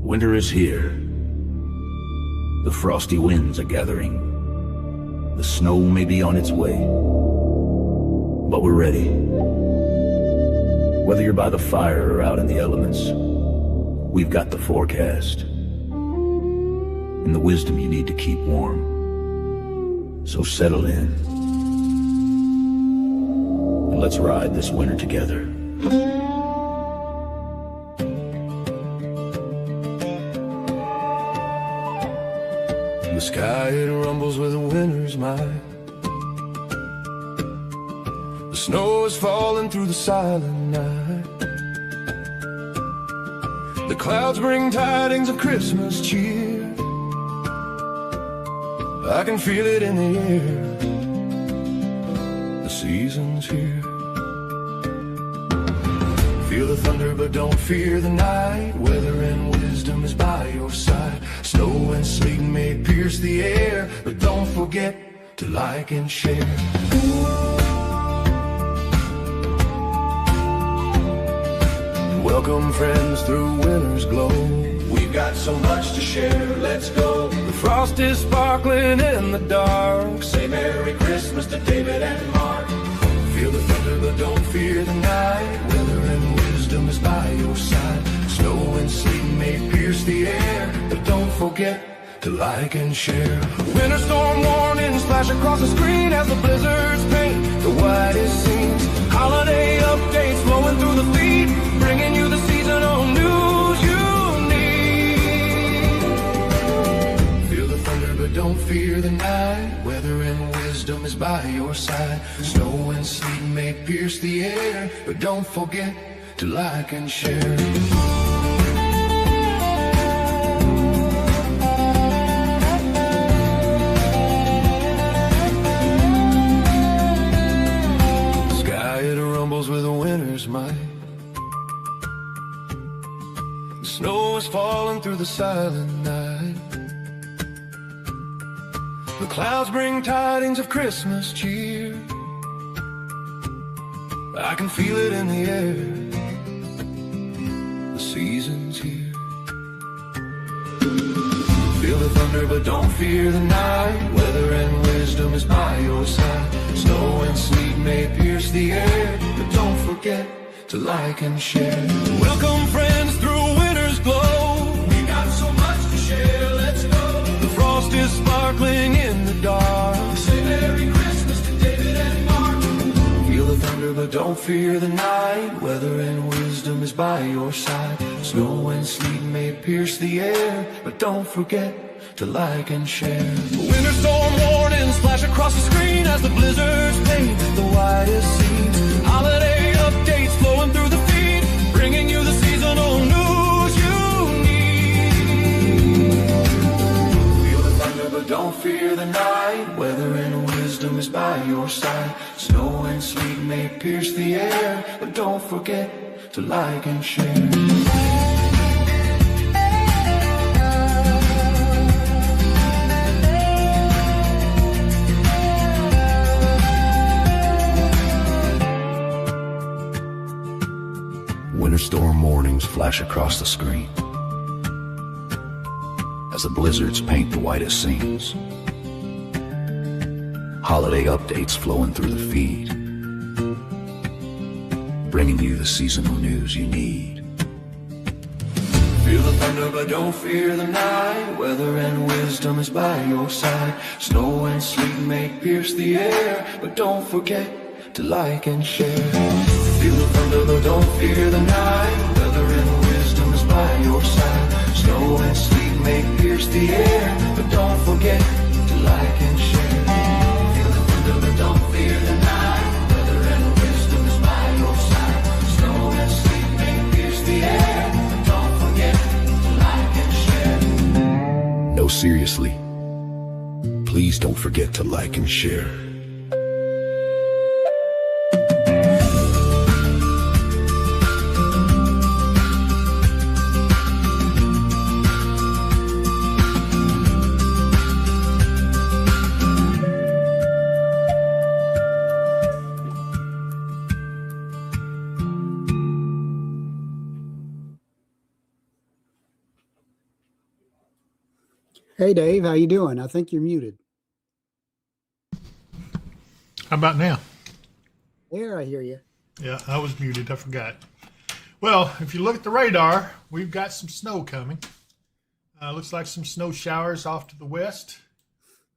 Winter is here. The frosty winds are gathering. The snow may be on its way, but we're ready. Whether you're by the fire or out in the elements, we've got the forecast and the wisdom you need to keep warm. So settle in and let's ride this winter together. The sky, it rumbles with a winter's might. The snow is falling through the silent night. The clouds bring tidings of Christmas cheer. I can feel it in the air. The season's here. Feel the thunder, but don't fear the night. Weather and wisdom is by your side. Snow and sleet may pierce the air, but don't forget to like and share. Welcome friends through winter's glow. We've got so much to share, let's go. The frost is sparkling in the dark. Say Merry Christmas to David and Mark. Feel the thunder, but don't fear the night. Weather and wisdom is by your side. Snow and sleet may pierce the air, but don't forget to like and share. Winter storm warnings flash across the screen as the blizzards paint the whitest scenes. Holiday updates flowing through the feed, bringing you the seasonal news you need. Feel the thunder, but don't fear the night. Weather and wisdom is by your side. Snow and sleet may pierce the air, but don't forget to like and share. With a winter's might. The snow is falling through the silent night. The clouds bring tidings of Christmas cheer. I can feel it in the air. The season's here. Feel the thunder, but don't fear the night. Weather and wisdom is by your side. Snow and sleet may pierce the air, but don't forget to like and share. Welcome friends through winter's glow. We got so much to share, let's go. The frost is sparkling in the dark. Say Merry Christmas to David and Mark. Feel the thunder, but don't fear the night. Weather and wisdom is by your side. Snow and sleet may pierce the air, but don't forget to like and share. Winter storm warnings flash across the screen as the blizzards paint the whitest scenes. Holiday updates flowing through the feed, bringing you the seasonal news you need. Feel the thunder, but don't fear the night. Weather and wisdom is by your side. Snow and sleet may pierce the air, but don't forget to like and share. Winter storm warnings flash across the screen as the blizzards paint the whitest scenes. Holiday updates flowing through the feed, bringing you the seasonal news you need. Feel the thunder, but don't fear the night. Weather and wisdom is by your side. Snow and sleet may pierce the air, but don't forget to like and share. Feel the thunder, but don't fear the night. Weather and wisdom is by your side. Snow and sleet may pierce the air, but don't forget to like and share. Feel the thunder, but don't fear the night. Weather and wisdom is by your side. Snow and sleet may pierce the air, but don't forget to like and share. No, seriously, please don't forget to like and share. Hey Dave, how you doing? I think you're muted. How about now? There, I hear you. Yeah, I was muted. I forgot. Well, if you look at the radar, we've got some snow coming. Looks like some snow showers off to the west.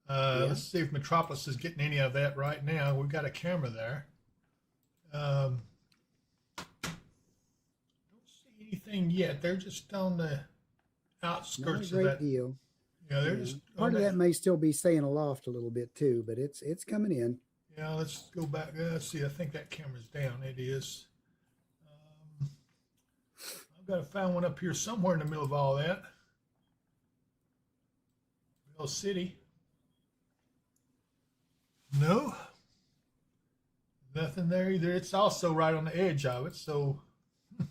Yeah, Let's see if Metropolis is getting any of that right now. We've got a camera there. Don't see anything yet. They're just on the not a outskirts of great that. deal. Yeah, they're Yeah, just on part of that. that may still be staying aloft a little bit too, but it's coming in. Yeah, let's go back. Let's see. I think that camera's down. It is. Um, I've got to find one up here somewhere in the middle of all that. Real city. No, nothing there either. It's also right on the edge of it, so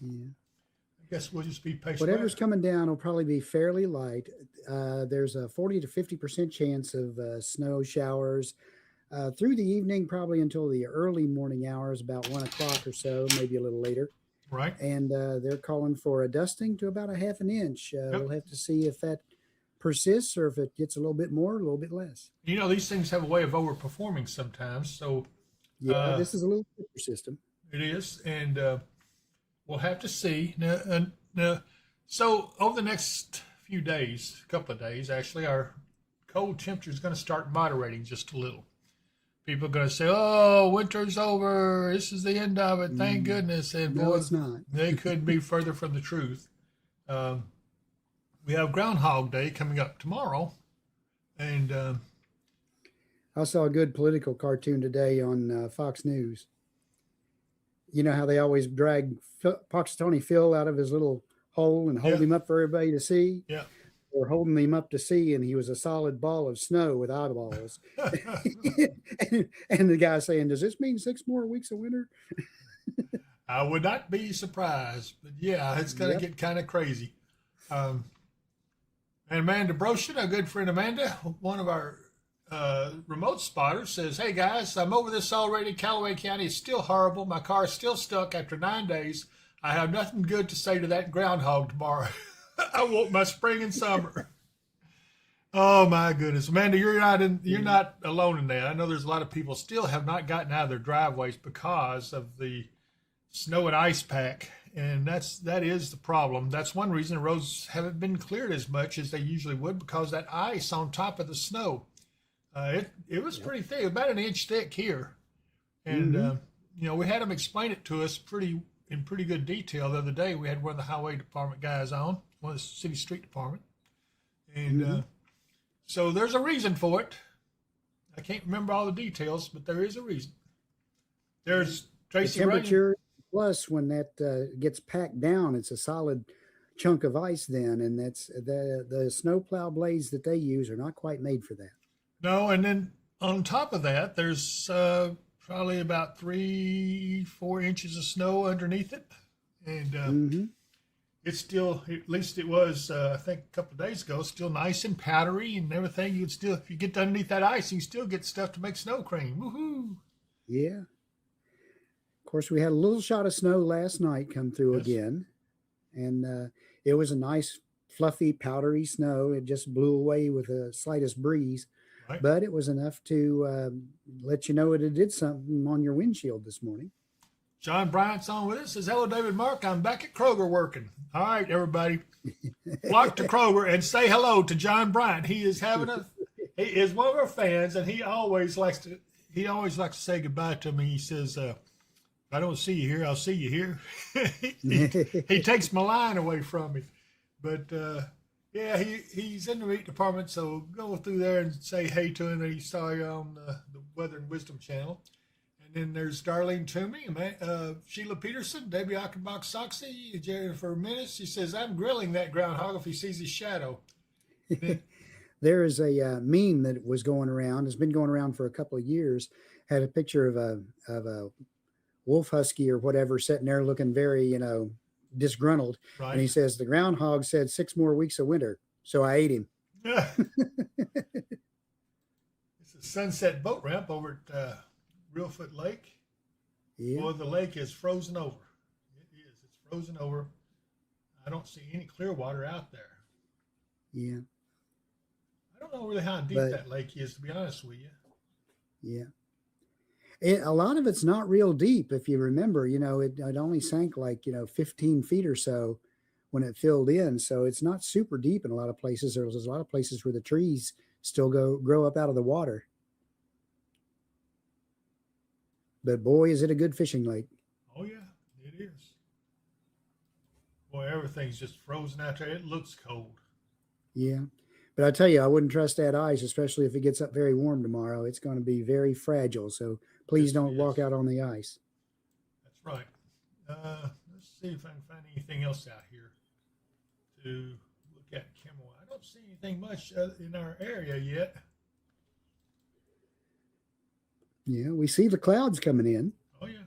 Yeah, I guess we'll just be patient. whatever's coming down will probably be fairly light. There's a 40 to 50% chance of snow showers through the evening, probably until the early morning hours, about 1 o'clock or so, maybe a little later. Right? And they're calling for a dusting to about a half an inch. Yep. We'll have to see if that persists or if it gets a little bit more, a little bit less. You know, these things have a way of overperforming sometimes, so Yeah, uh, this is a little thicker system. it is, and we'll have to see. So over the next few days, a couple of days, actually, our cold temperature is going to start moderating just a little. People are going to say, "Oh, winter's over. This is the end of it. Thank Mm, goodness." And no, boy, it's not. they couldn't be further from the truth. Um, we have Groundhog Day coming up tomorrow, and I saw a good political cartoon today on Fox News. You know how they always drag Pakistani Phil out of his little hole and hold yeah, him up for everybody to see? yeah. Or holding him up to see, and he was a solid ball of snow with eyeballs. And the guy saying, "Does this mean 6 more weeks of winter?" I would not be surprised, but yeah, it's going to Yep. get kind of crazy. Um, and Amanda Broshin, a good friend Amanda, one of our remote spotters, says, "Hey guys, I'm over this already. Callaway County is still horrible. My car is still stuck after 9 days. I have nothing good to say to that groundhog tomorrow. I want my spring and summer." Oh my goodness, Amanda, you're Yeah. not alone in that. I know there's a lot of people still have not gotten out of their driveways because of the snow and ice pack, and that is the problem. That's one reason the roads haven't been cleared as much as they usually would, because that ice on top of the snow. It was Yep. pretty thick, about an inch thick here, and Mm-hmm. we had them explain it to us pretty good detail the other day. We had one of the highway department guys on, one of the city street department, and Mm-hmm. so there's a reason for it. I can't remember all the details, but there is a reason. Yeah. There's The Tracy Runyon. temperature plus when that gets packed down, it's a solid chunk of ice then, and that's the snowplow blades that they use are not quite made for that. No, and then on top of that, there's probably about 3, 4 inches of snow underneath it, and Mm-hmm. it's still, at least it was, I think a couple of days ago, still nice and powdery and everything. You would still, if you get underneath that ice, you still get stuff to make snow cream. Woohoo! Yeah. Of course, we had a little shot of snow last night come through Yes, again, and it was a nice, fluffy, powdery snow. It just blew away with the slightest breeze, right. but it was enough to let you know it did something on your windshield this morning. John Bryant's on with us. Says, "Hello, David Mark. I'm back at Kroger working." All right, everybody, flock to Kroger and say hello to John Bryant. He is one of our fans, and he always likes to say goodbye to me. He says, "If I don't see you here, I'll see you here." he takes my line away from me, but yeah, he's in the meat department, so go through there and say hey to him that he saw you on the Weather and Wisdom channel. And then there's Darlene Toomey, Sheila Peterson, Debbie Achenbach Soxy, Jennifer Minnis. She says, "I'm grilling that groundhog if he sees his shadow." And then, There is a meme that was going around. It's been going around for a couple of years. Had a picture of a wolf husky or whatever sitting there looking very disgruntled, and right? he says the groundhog said 6 more weeks of winter, so I ate him. Yeah. It's a sunset boat ramp over at Reelfoot Lake. Yeah, Boy, the lake is frozen over. It is. It's frozen over. I don't see any clear water out there. yeah. don't know really how deep But that lake is, to be honest with you. yeah. A lot of it's not real deep. If you remember, it only sank like, 15 feet or so when it filled in. So it's not super deep in a lot of places. There's a lot of places where the trees still grow up out of the water. But boy, is it a good fishing lake. Oh, yeah, it is. Boy, everything's just frozen out there. It looks cold. Yeah. But I tell you, I wouldn't trust that ice, especially if it gets up very warm tomorrow. It's going to be very fragile. So please Yes, don't it walk is. out on the ice. That's right. Let's see if I can find anything else out here to look at Kimmel. I don't see anything much in our area yet. Yeah, we see the clouds coming in. Oh, yeah.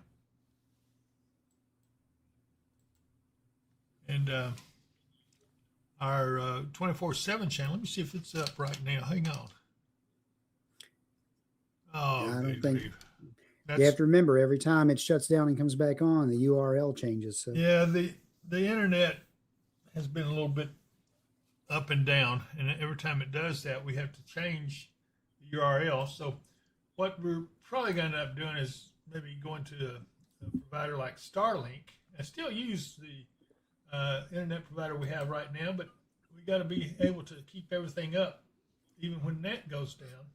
And our 24/7 channel, let me see if it's up right now. Hang on. Oh, I don't baby, think baby. you have to remember every time it shuts down and comes back on, the URL changes. So Yeah, the internet has been a little bit up and down, and every time it does that, we have to change the URL. So what we're probably going to end up doing is maybe going to a provider like Starlink. I still use the internet provider we have right now, but we got to be able to keep everything up even when net goes down.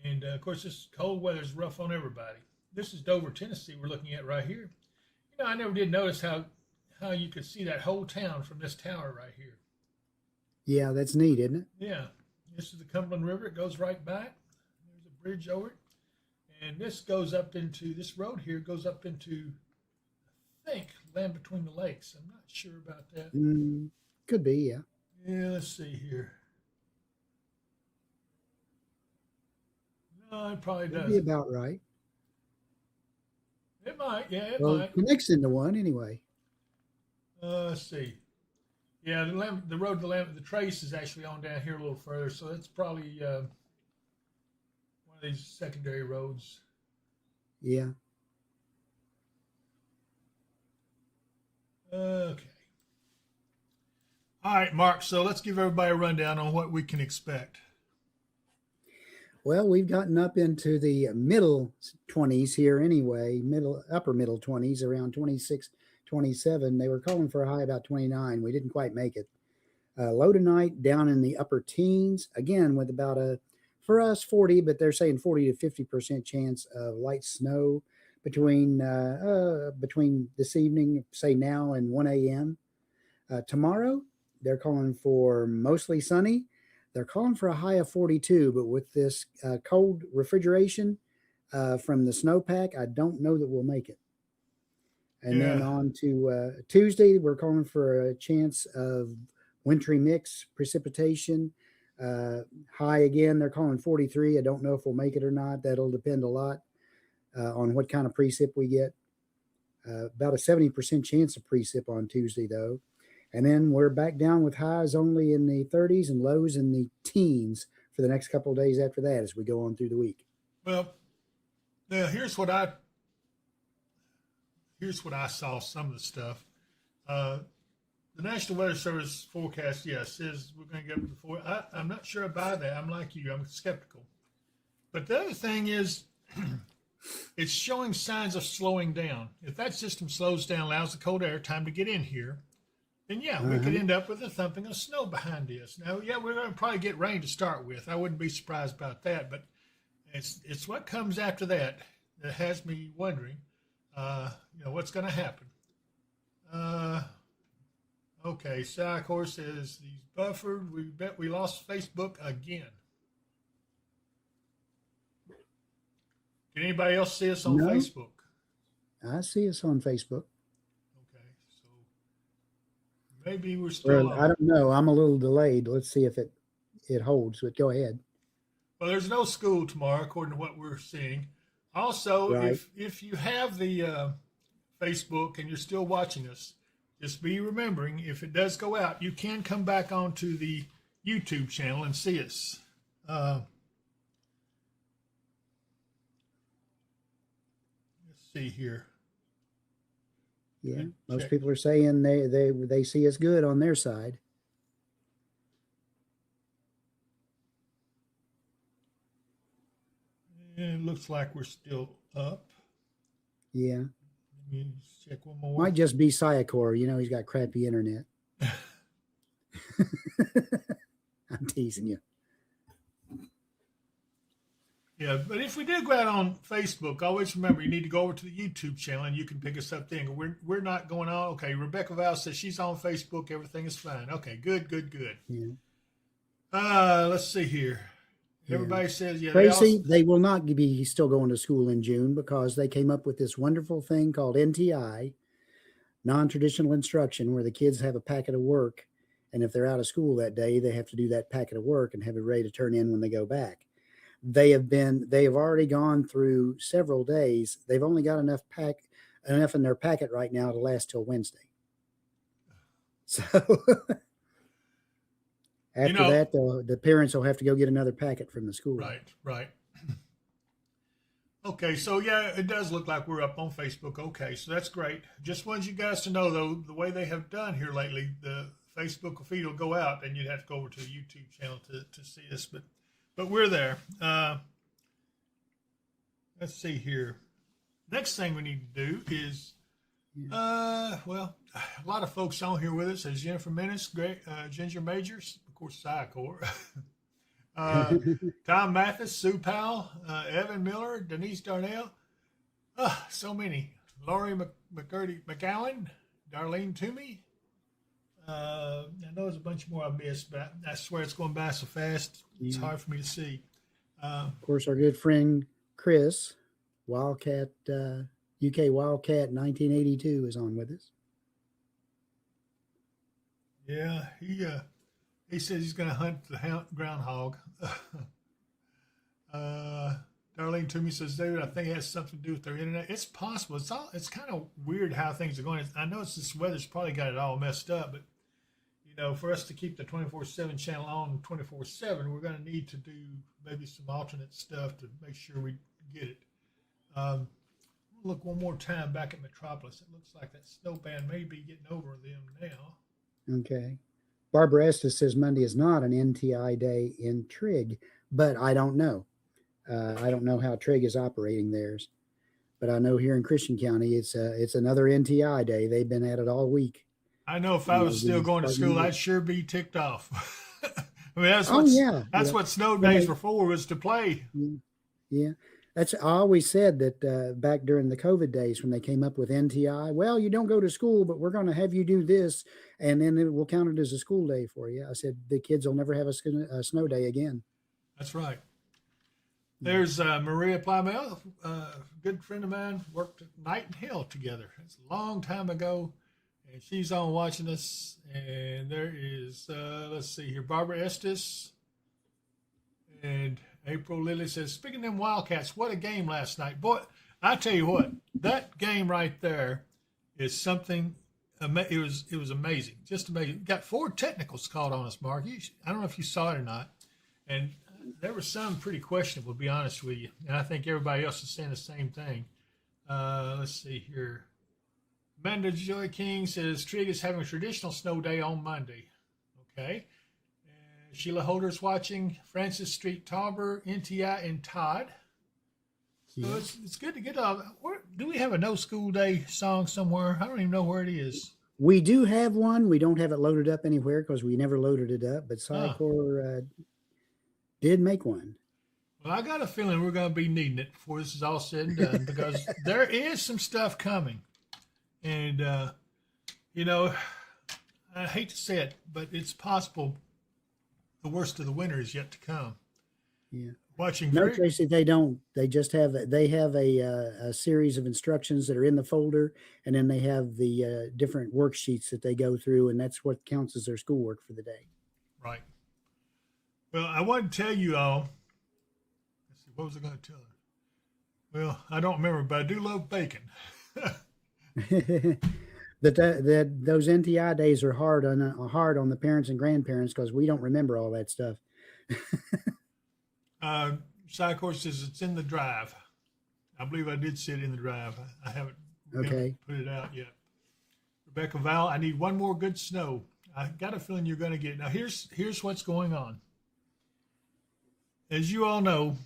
And of course, this cold weather is rough on everybody. This is Dover, Tennessee. We're looking at right here. I never did notice how you could see that whole town from this tower right here. yeah, that's neat, isn't it? Yeah, this is the Cumberland River. It goes right back. There's a bridge over it, and this goes up into this road here goes up into, I think, Land Between the Lakes. I'm not sure about that. Could be, yeah. Yeah, let's see here. No, it probably That'd does. be about right. It might. Yeah, it Well, might. connects into one anyway. Let's see. Yeah, the road to the Trace is actually on down here a little further, so it's probably one of these secondary roads. Yeah. Okay. All right, Mark. So let's give everybody a rundown on what we can expect. Well, we've gotten up into the middle 20s here anyway, upper middle 20s, around 26, 27. They were calling for a high about 29. We didn't quite make it. Low tonight down in the upper teens, again with about for us 40, but they're saying 40 to 50% chance of light snow between this evening, say now and 1 a.m. Tomorrow, they're calling for mostly sunny. They're calling for a high of 42, but with this cold refrigeration from the snowpack, I don't know that we'll make it. And then on to Tuesday, we're calling for a chance of wintry mix precipitation. High again, they're calling 43. I don't know if we'll make it or not. That'll depend a lot on what kind of precip we get. About a 70% chance of precip on Tuesday, though. And then we're back down with highs only in the 30s and lows in the teens for the next couple of days after that as we go on through the week. Well, now here's what I saw some of the stuff. The National Weather Service forecast, says we're going to get up to 4. I'm not sure I buy that. I'm like you. I'm skeptical. But the other thing is it's showing signs of slowing down. If that system slows down, allows the cold air time to get in here, then we could end up with a thumping of snow behind us. Now, we're going to probably get rain to start with. I wouldn't be surprised about that, but it's what comes after that that has me wondering, what's going to happen. Okay, of course, says he's buffered. We bet we lost Facebook again. Can anybody else see us on Facebook? I see us on Facebook. Maybe we're still on. I don't know. I'm a little delayed. Let's see if it holds. But go ahead. Well, there's no school tomorrow, according to what we're seeing. Also, right. if you have the Facebook and you're still watching us, just be remembering, if it does go out, you can come back onto the YouTube channel and see us. Let's see here. Yeah, most people are saying they see us good on their side. And it looks like we're still up. Yeah. Let me check one more. Might just be Syacor. He's got crappy internet. I'm teasing you. Yeah, but if we do go out on Facebook, always remember you need to go over to the YouTube channel and you can pick us up then. We're not going on. Okay, Rebecca Val says she's on Facebook. Everything is fine. Okay, good. Yeah. Let's see here. Everybody says, yeah. Tracy, they will not be still going to school in June because they came up with this wonderful thing called NTI, non-traditional instruction, where the kids have a packet of work. And if they're out of school that day, they have to do that packet of work and have it ready to turn in when they go back. They have already gone through several days. They've only got enough in their packet right now to last till Wednesday. So after that, the parents will have to go get another packet from the school. Right. Okay, so yeah, it does look like we're up on Facebook. Okay, so that's great. Just wanted you guys to know, though, the way they have done here lately, the Facebook feed will go out, and you'd have to go over to the YouTube channel to see this, but we're there. Let's see here. Next thing we need to do is, well, a lot of folks on here with us. There's Jennifer Menace, Ginger Majors, of course, Syacor. Tom Mathis, Sue Powell, Evan Miller, Denise Darnell. So many. Laurie McAllen, Darlene Toomey. I know there's a bunch more I missed, but I swear it's going by so fast, it's hard for me to see. Of course, our good friend Chris, Wildcat, UK Wildcat 1982 is on with us. Yeah, he says he's going to hunt the groundhog. Darlene Toomey says, David, I think it has something to do with their internet. It's possible. It's kind of weird how things are going. I know it's this weather's probably got it all messed up, but for us to keep the 24/7 channel on 24/7, we're going to need to do maybe some alternate stuff to make sure we get it. Look one more time back at Metropolis. It looks like that snow band may be getting over them now. Okay. Barbara Estes says Monday is not an NTI day in Trigg, but I don't know. I don't know how Trigg is operating theirs, but I know here in Christian County, it's another NTI day. They've been at it all week. I know if I was still going to school, I'd sure be ticked off. I mean, that's what snow days were for, was to play. Yeah. I always said that back during the COVID days when they came up with NTI, well, you don't go to school, but we're going to have you do this, and then it will count it as a school day for you. I said the kids will never have a snow day again. That's right. There's Maria Plymel, a good friend of mine, worked at Night and Hill together. It's a long time ago, and she's on watching us. And there is, let's see here, Barbara Estes. And April Lilly says, speaking of them Wildcats, what a game last night. Boy, I tell you what, that game right there is something, it was amazing, just amazing. Got 4 technicals called on us, Mark. I don't know if you saw it or not. And there were some pretty questionable, to be honest with you. And I think everybody else is saying the same thing. Let's see here. Amanda Joy King says, Trigg is having a traditional snow day on Monday. Okay. Sheila Holder's watching. Francis Street Tauber, NTI, and Todd. So it's good to get do we have a no school day song somewhere? I don't even know where it is. We do have one. We don't have it loaded up anywhere because we never loaded it up. But Syacor did make one. Well, I got a feeling we're going to be needing it before this is all said and done because there is some stuff coming. And, I hate to say it, but it's possible the worst of the winter is yet to come. Yeah. No, Tracy, they don't. They just have a series of instructions that are in the folder, and then they have the different worksheets that they go through, and that's what counts as their schoolwork for the day. Right. Well, I want to tell you all. Let's see, what was I going to tell her? Well, I don't remember, but I do love bacon. that those NTI days are hard on the parents and grandparents because we don't remember all that stuff. Syacor says it's in the drive. I believe I did see it in the drive. I haven't put it out yet. Rebecca Val, I need one more good snow. I got a feeling you're going to get it. Now, here's what's going on. As you all know,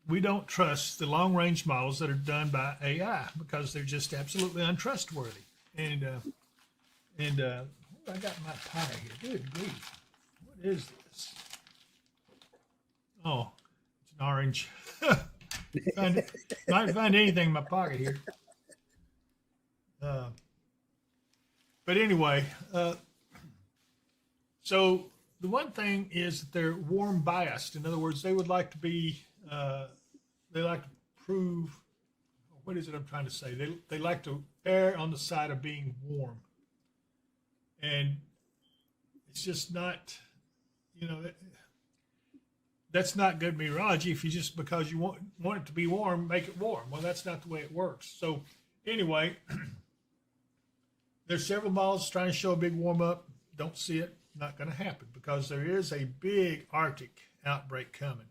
we don't trust the long range models that are done by AI because they're just absolutely untrustworthy. And I got my pie here. Good grief. What is this? Oh, it's an orange. Might find anything in my pocket here. But anyway, so the one thing is that they're warm biased. In other words, they would like to be, they like to prove, what is it I'm trying to say? They like to err on the side of being warm. And it's just not, that's not good meteorology if you just, because you want it to be warm, make it warm. Well, that's not the way it works. So anyway, there's several models trying to show a big warm up. Don't see it. Not going to happen because there is a big Arctic outbreak coming.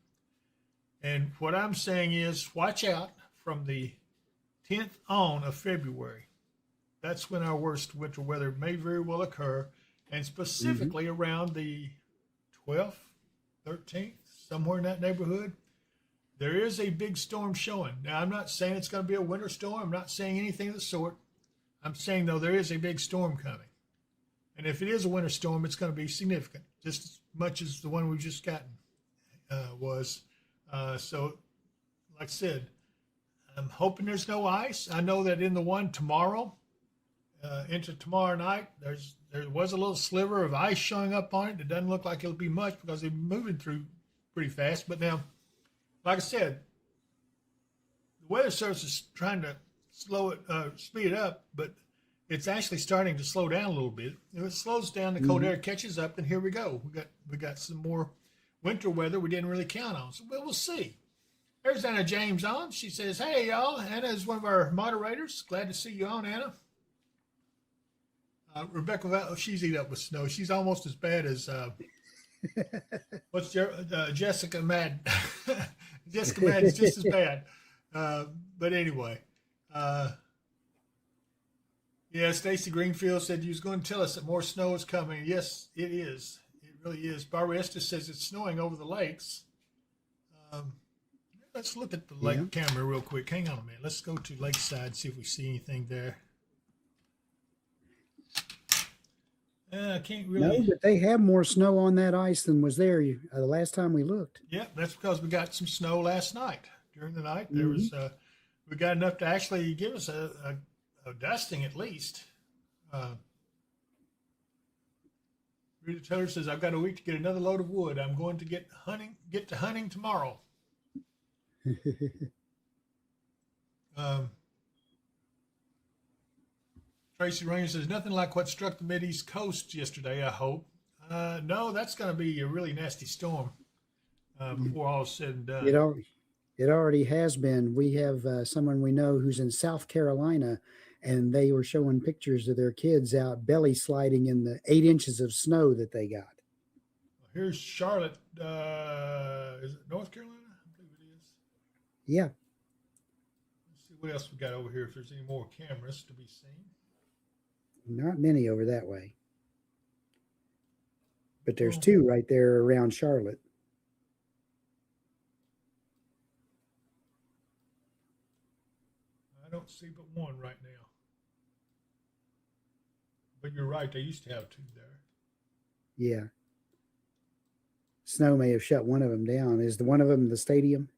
And what I'm saying is watch out from the 10th on of February. That's when our worst winter weather may very well occur, and specifically around the 12th, 13th, somewhere in that neighborhood. There is a big storm showing. Now, I'm not saying it's going to be a winter storm. I'm not saying anything of the sort. I'm saying, though, there is a big storm coming. And if it is a winter storm, it's going to be significant, just as much as the one we've just gotten was. So, like I said, I'm hoping there's no ice. I know that in the one tomorrow, into tomorrow night, there was a little sliver of ice showing up on it. It doesn't look like it'll be much because they're moving through pretty fast. But now, like I said, the Weather Service is trying to speed it up, but it's actually starting to slow down a little bit. If it slows down, the cold air catches up, and here we go. We got some more winter weather we didn't really count on. So we'll see. There's Anna James on. She says, "Hey y'all, Anna is one of our moderators. Glad to see you on, Anna." Rebecca, she's eat up with snow. She's almost as bad as Jessica Madden. Jessica Madden's just as bad. But anyway. Yeah, Stacy Greenfield said you was going to tell us that more snow is coming. Yes, it is. It really is. Barbara Estes says it's snowing over the lakes. Let's look at the lake camera real quick. Hang on a minute. Let's go to Lakeside and see if we see anything there. I can't really. No, but they have more snow on that ice than was there the last time we looked. Yeah, that's because we got some snow last night. During the night, there was we got enough to actually give us a dusting at least. Rita Taylor says, "I've got a week to get another load of wood. I'm going to get to hunting tomorrow." Tracy Rainer says, "Nothing like what struck the Mideast coast yesterday, I hope." No, that's going to be a really nasty storm before all is said and done. It already has been. We have someone we know who's in South Carolina, and they were showing pictures of their kids out belly sliding in the 8 inches of snow that they got. Here's Charlotte. Is it North Carolina? I believe it is. Yeah. Let's see what else we got over here, if there's any more cameras to be seen. Not many over that way. But there's two right there around Charlotte. I don't see but one right now. But you're right, they used to have two there. Yeah. Snow may have shut one of them down. Is the one of them the stadium?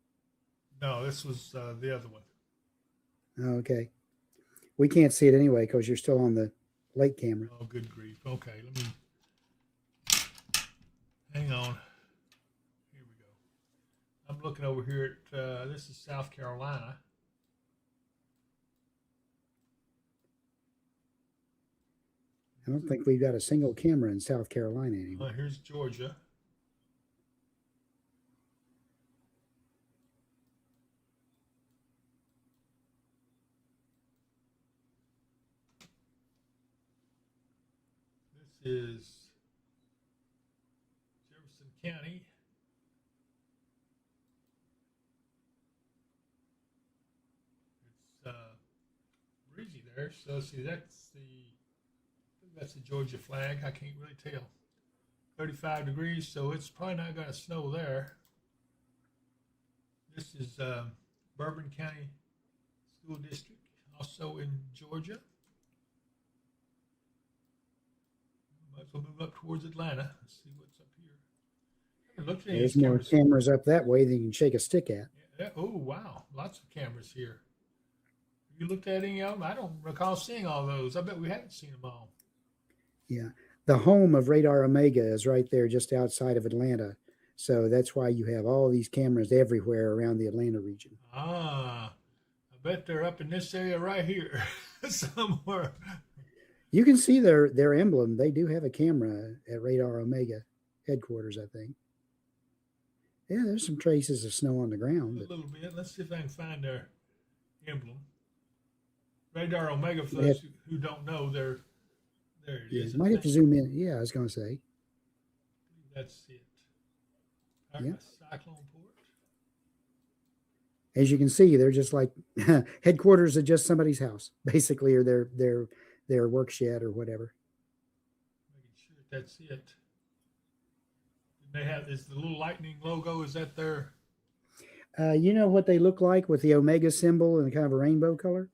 No, this was the other one. Oh, okay. We can't see it anyway because you're still on the lake camera. Oh, good grief. Okay, let me hang on. Here we go. I'm looking over here at this is South Carolina. I don't think we've got a single camera in South Carolina anymore. Here's Georgia. This is Jefferson County. It's breezy there. So see, that's the Georgia flag. I can't really tell. 35 degrees, so it's probably not going to snow there. This is Bourbon County School District, also in Georgia. Might as well move up towards Atlanta. Let's see what's up here. I haven't looked at any There's of these more cameras up that way than you can shake a stick at. Yeah. Oh, wow. Lots of cameras here. Have you looked at any of them? I don't recall seeing all those. I bet we haven't seen them all. Yeah. The home of Radar Omega is right there just outside of Atlanta. So that's why you have all these cameras everywhere around the Atlanta region. Ah, I bet they're up in this area right here somewhere. You can see their emblem. They do have a camera at Radar Omega headquarters, I think. Yeah, there's some traces of snow on the ground. A little bit. Let's see if I can find their emblem. Radar Omega, for those who don't know, there it is. Might have to zoom in. Yeah, I was going to say. That's it. Yeah. Cyclone port. As you can see, they're just like headquarters of just somebody's house, basically, or their work shed or whatever. Making sure that's it. They have is the little lightning logo. Is that their? You know what they look like with the Omega symbol and kind of a rainbow color?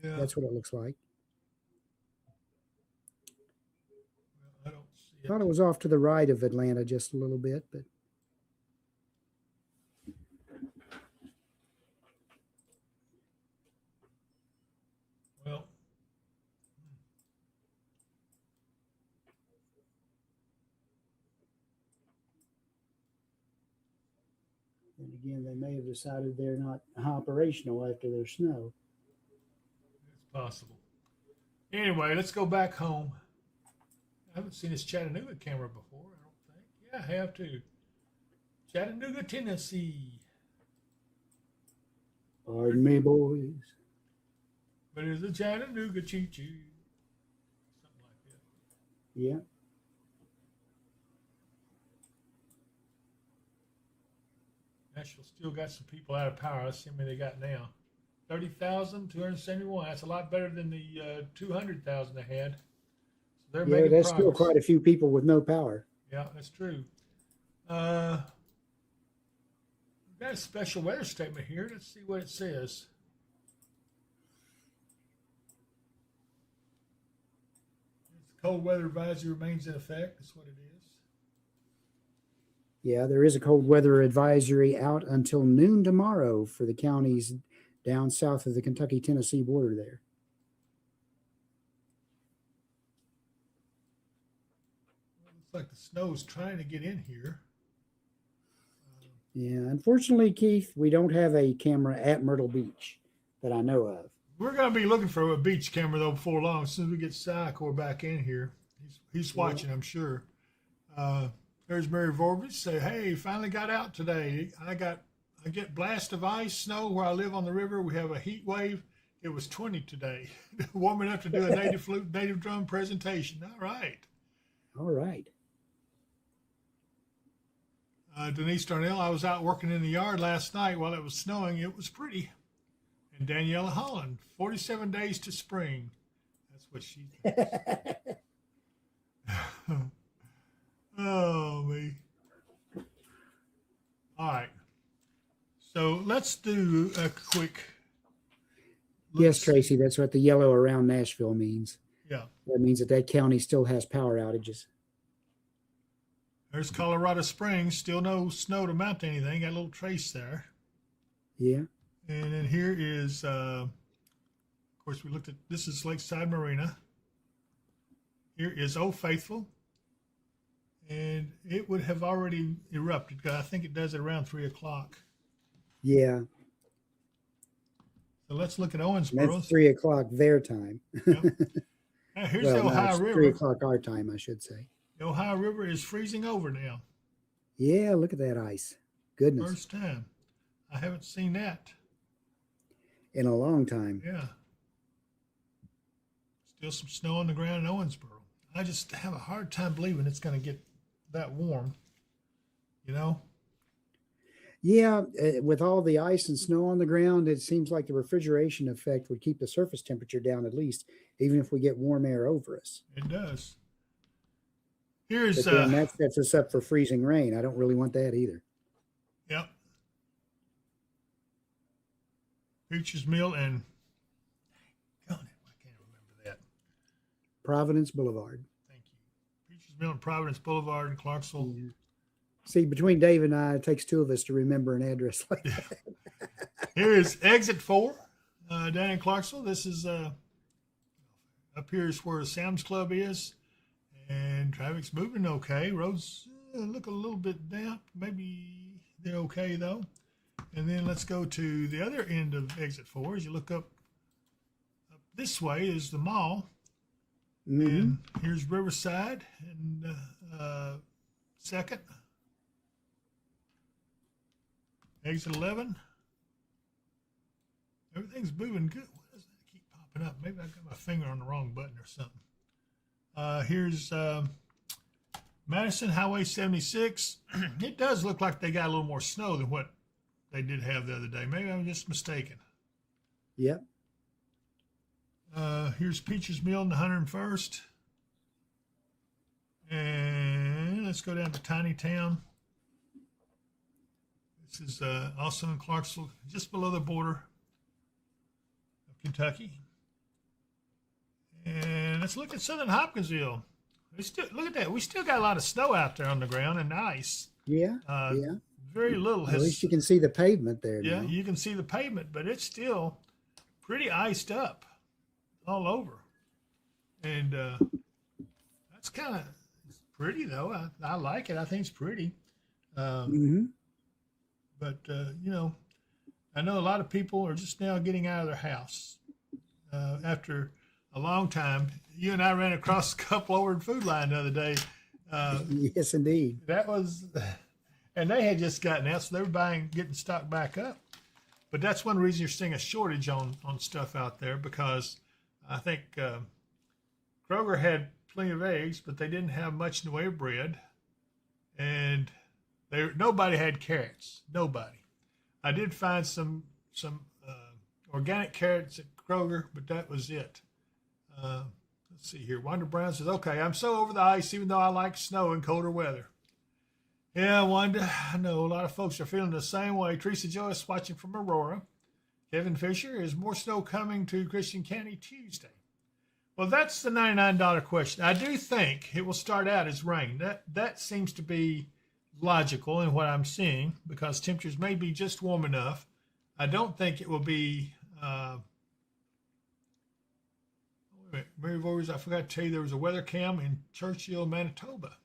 Yeah. That's what it looks like. Well, I don't see it. Thought it was off to the right of Atlanta just a little bit, but. Well, And again, they may have decided they're not operational after their snow. it's possible. Anyway, let's go back home. I haven't seen this Chattanooga camera before, I don't think. Yeah, I have too. Chattanooga, Tennessee. Pardon me, boys. But it's a Chattanooga choo-choo. Something like that. Yeah. Nashville still got some people out of power. Let's see how many they got now. 30,271. That's a lot better than the 200,000 they had. So they're making that's progress. still quite a few people with no power. Yeah, that's true. We've got a special weather statement here. Let's see what it says. Cold weather advisory remains in effect. That's what it is. Yeah, there is a cold weather advisory out until noon tomorrow for the counties down south of the Kentucky-Tennessee border there. Well, it looks like the snow's trying to get in here. Yeah, unfortunately, Keith, we don't have a camera at Myrtle Beach that I know of. We're going to be looking for a beach camera, though, before long. As soon as we get Sycor back in here. He's watching, I'm sure. There's Mary Vorbis. Say, hey, finally got out today. I get blast of ice, snow where I live on the river. We have a heat wave. It was 20 today. Warm enough to do a native flute, native drum presentation. All right. All right. Denise Darnell, I was out working in the yard last night while it was snowing. It was pretty. And Daniela Holland, 47 days to spring. That's what she thinks. Oh, me. All right. So let's do a quick. Yes, Tracy, that's what the yellow around Nashville means. Yeah. That means that county still has power outages. There's Colorado Springs. Still no snow to mount to anything. Got a little trace there. Yeah. And then here is, of course, we looked at, this is Lakeside Marina. Here is Old Faithful. And it would have already erupted, because I think it does it around 3 o'clock. Yeah. So let's look at Owensboro. That's 3 o'clock their time. Yep. Now, here's the Ohio River. 3 o'clock our time, I should say. The Ohio River is freezing over now. Yeah, look at that ice. Goodness. First time. I haven't seen that. In a long time. Yeah. Still some snow on the ground in Owensboro. I just have a hard time believing it's going to get that warm, you know? Yeah, with all the ice and snow on the ground, it seems like the refrigeration effect would keep the surface temperature down at least, even if we get warm air over us. It does. Here's but then that sets us up for freezing rain. I don't really want that either. Yep. Peaches Mill and I can't remember that. Providence Boulevard. Thank you. Peaches Mill and Providence Boulevard in Clarksville. Yeah. See, between Dave and I, it takes two of us to remember an address like that. Here is exit 4 down in Clarksville. This is up here is where Sam's Club is, and traffic's moving okay. Roads look a little bit damp. Maybe they're okay though. And then let's go to the other end of exit 4. As you look up this way is the mall. Mm-hmm. And here's Riverside and Second. Exit 11. Everything's moving good. Why does that keep popping up? Maybe I've got my finger on the wrong button or something. Here's Madison Highway 76. It does look like they got a little more snow than what they did have the other day. Maybe I'm just mistaken. Yep. Here's Peaches Mill in the 101st. And let's go down to Tiny Town. This is also in Clarksville, just below the border of Kentucky. And let's look at Southern Hopkinsville. Look at that. We still got a lot of snow out there on the ground and ice. Yeah. Very little has. At least you can see the pavement there. Yeah, now. you can see the pavement, but it's still pretty iced up all over. And that's kind of pretty, though. I like it. I think it's pretty. But, you know, I know a lot of people are just now getting out of their house after a long time. You and I ran across a couple over in Food Line the other day. Yes, indeed. That was, and they had just gotten out, so they were getting stocked back up. But that's one reason you're seeing a shortage on stuff out there, because I think Kroger had plenty of eggs, but they didn't have much in the way of bread. And nobody had carrots. Nobody. I did find some organic carrots at Kroger, but that was it. Let's see here. Wanda Brown says, okay, I'm so over the ice, even though I like snow and colder weather. Yeah, Wanda, I know a lot of folks are feeling the same way. Teresa Joyce watching from Aurora. Kevin Fisher, is more snow coming to Christian County Tuesday? Well, that's the $99 question. I do think it will start out as rain. That seems to be logical in what I'm seeing, because temperatures may be just warm enough. I don't think it will be Mary Voorhees, I forgot to tell you there was a weather cam in Churchill, Manitoba.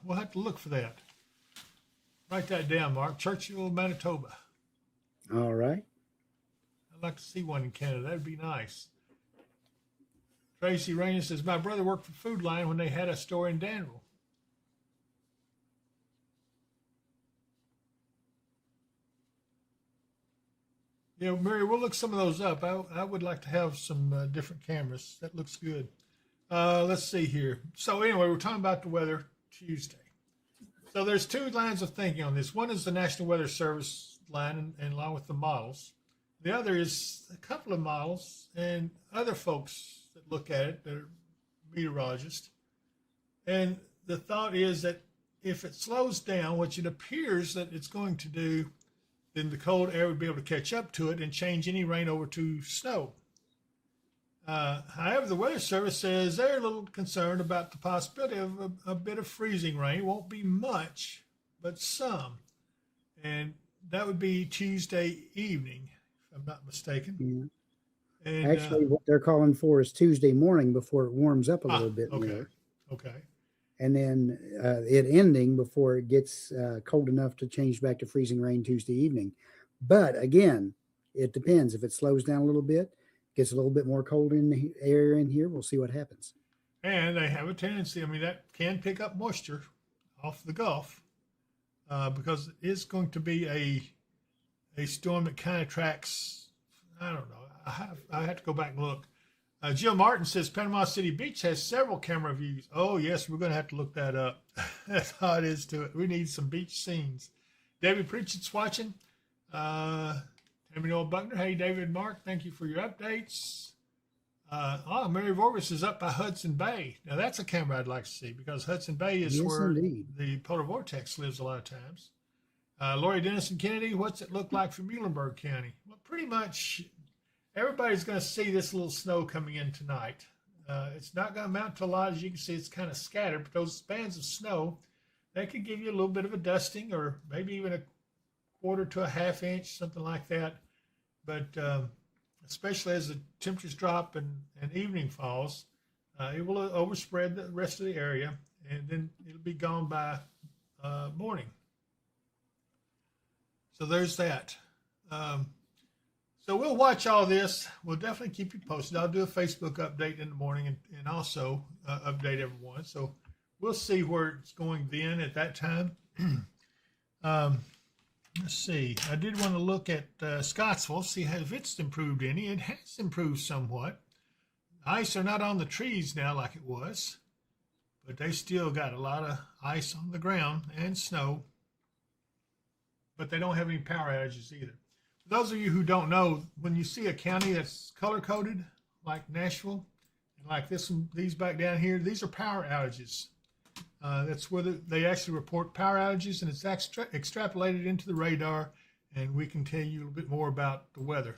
We'll have to look for that. Write that down, Mark. Churchill, Manitoba. All right. I'd like to see one in Canada. That'd be nice. Tracy Rainer says, my brother worked for Food Line when they had a store in Danville. Yeah, Mary, we'll look some of those up. I would like to have some different cameras. That looks good. Let's see here. So anyway, we're talking about the weather Tuesday. So there's two lines of thinking on this. One is the National Weather Service line, and along with the models. The other is a couple of models and other folks that look at it, that are meteorologists. And the thought is that if it slows down, which it appears that it's going to do, then the cold air would be able to catch up to it and change any rain over to snow. However, the Weather Service says they're a little concerned about the possibility of a bit of freezing rain. It won't be much, but some. And that would be Tuesday evening, if I'm not mistaken. Yeah. And, actually, what they're calling for is Tuesday morning before it warms up a little bit more. Okay. And then it ending before it gets cold enough to change back to freezing rain Tuesday evening. But again, it depends. If it slows down a little bit, gets a little bit more cold in the air in here, we'll see what happens. And they have a tendency, that can pick up moisture off the Gulf because it is going to be a storm that kind of tracks, I don't know. I have to go back and look. Jill Martin says Panama City Beach has several camera views. Oh, yes, we're going to have to look that up. That's how it is to it. We need some beach scenes. David Pritchett's watching. Tammy Noel Buckner. Hey, David Mark, thank you for your updates. Mary Vorvis is up by Hudson Bay. Now, that's a camera I'd like to see, because Hudson Bay is where indeed. the polar vortex lives a lot of times. Lori Dennison Kennedy, what's it look like for Muhlenberg County? Well, pretty much everybody's going to see this little snow coming in tonight. It's not going to amount to a lot. As you can see, it's kind of scattered, but those bands of snow, they could give you a little bit of a dusting or maybe even a quarter to a half inch, something like that. But especially as the temperatures drop and evening falls, it will overspread the rest of the area, and then it'll be gone by morning. So there's that. So we'll watch all this. We'll definitely keep you posted. I'll do a Facebook update in the morning and also update everyone. So we'll see where it's going then at that time. Let's see. I did want to look at Scottsville, see if it's improved any. It has improved somewhat. Ice are not on the trees now like it was, but they still got a lot of ice on the ground and snow, but they don't have any power outages either. For those of you who don't know, when you see a county that's color-coded, like Nashville, and like this one, these back down here, these are power outages. That's where they actually report power outages, and it's extrapolated into the radar, and we can tell you a little bit more about the weather.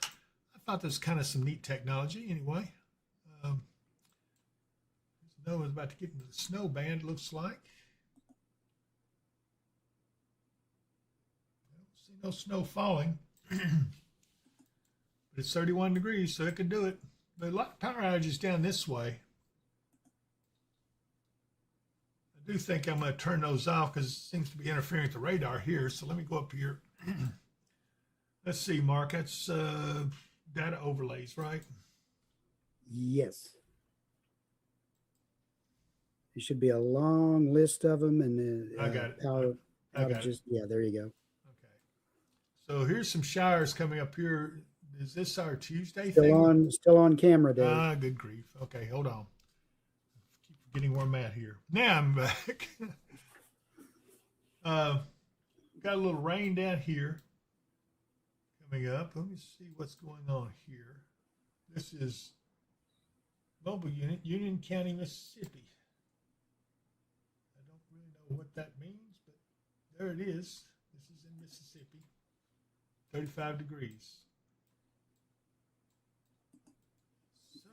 I thought this was kind of some neat technology anyway. Snow is about to get into the snow band, looks like. I don't see no snow falling. But it's 31 degrees, so it could do it. But a lot of power outages down this way. I do think I'm going to turn those off because it seems to be interfering with the radar here. So let me go up here. Let's see, Mark. That's data overlays, right? Yes. There should be a long list of them, and then I got it. power I got outages. it. Yeah, there you go. Okay. So here's some showers coming up here. Is this our Tuesday Still thing? still on camera, Dave. Good grief. Okay, hold on. Keep forgetting where I'm at here. Now I'm back. Got a little rain down here coming up. Let me see what's going on here. This is mobile unit, Union County, Mississippi. I don't really know what that means, but there it is. This is in Mississippi. 35 degrees.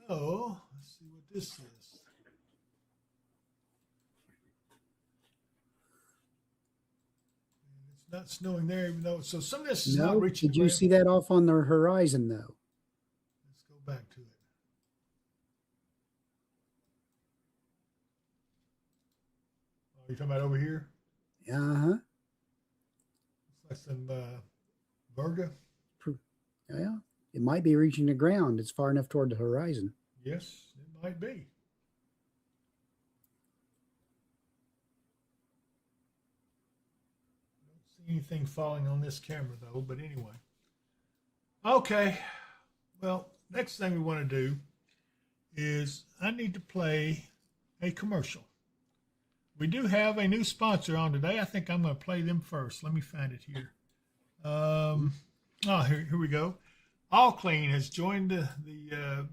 So let's see what this is. It's not snowing there, even though so some of this is not reaching. Did you see that off on the horizon though? Let's go back to it. Oh, you're talking about over here? Uh-huh. It's like some Virga. Yeah. It might be reaching the ground. It's far enough toward the horizon. Yes, it might be. I don't see anything falling on this camera though, but anyway. Okay. Well, next thing we want to do is I need to play a commercial. We do have a new sponsor on today. I think I'm going to play them first. Let me find it here. Here we go. All Clean has joined the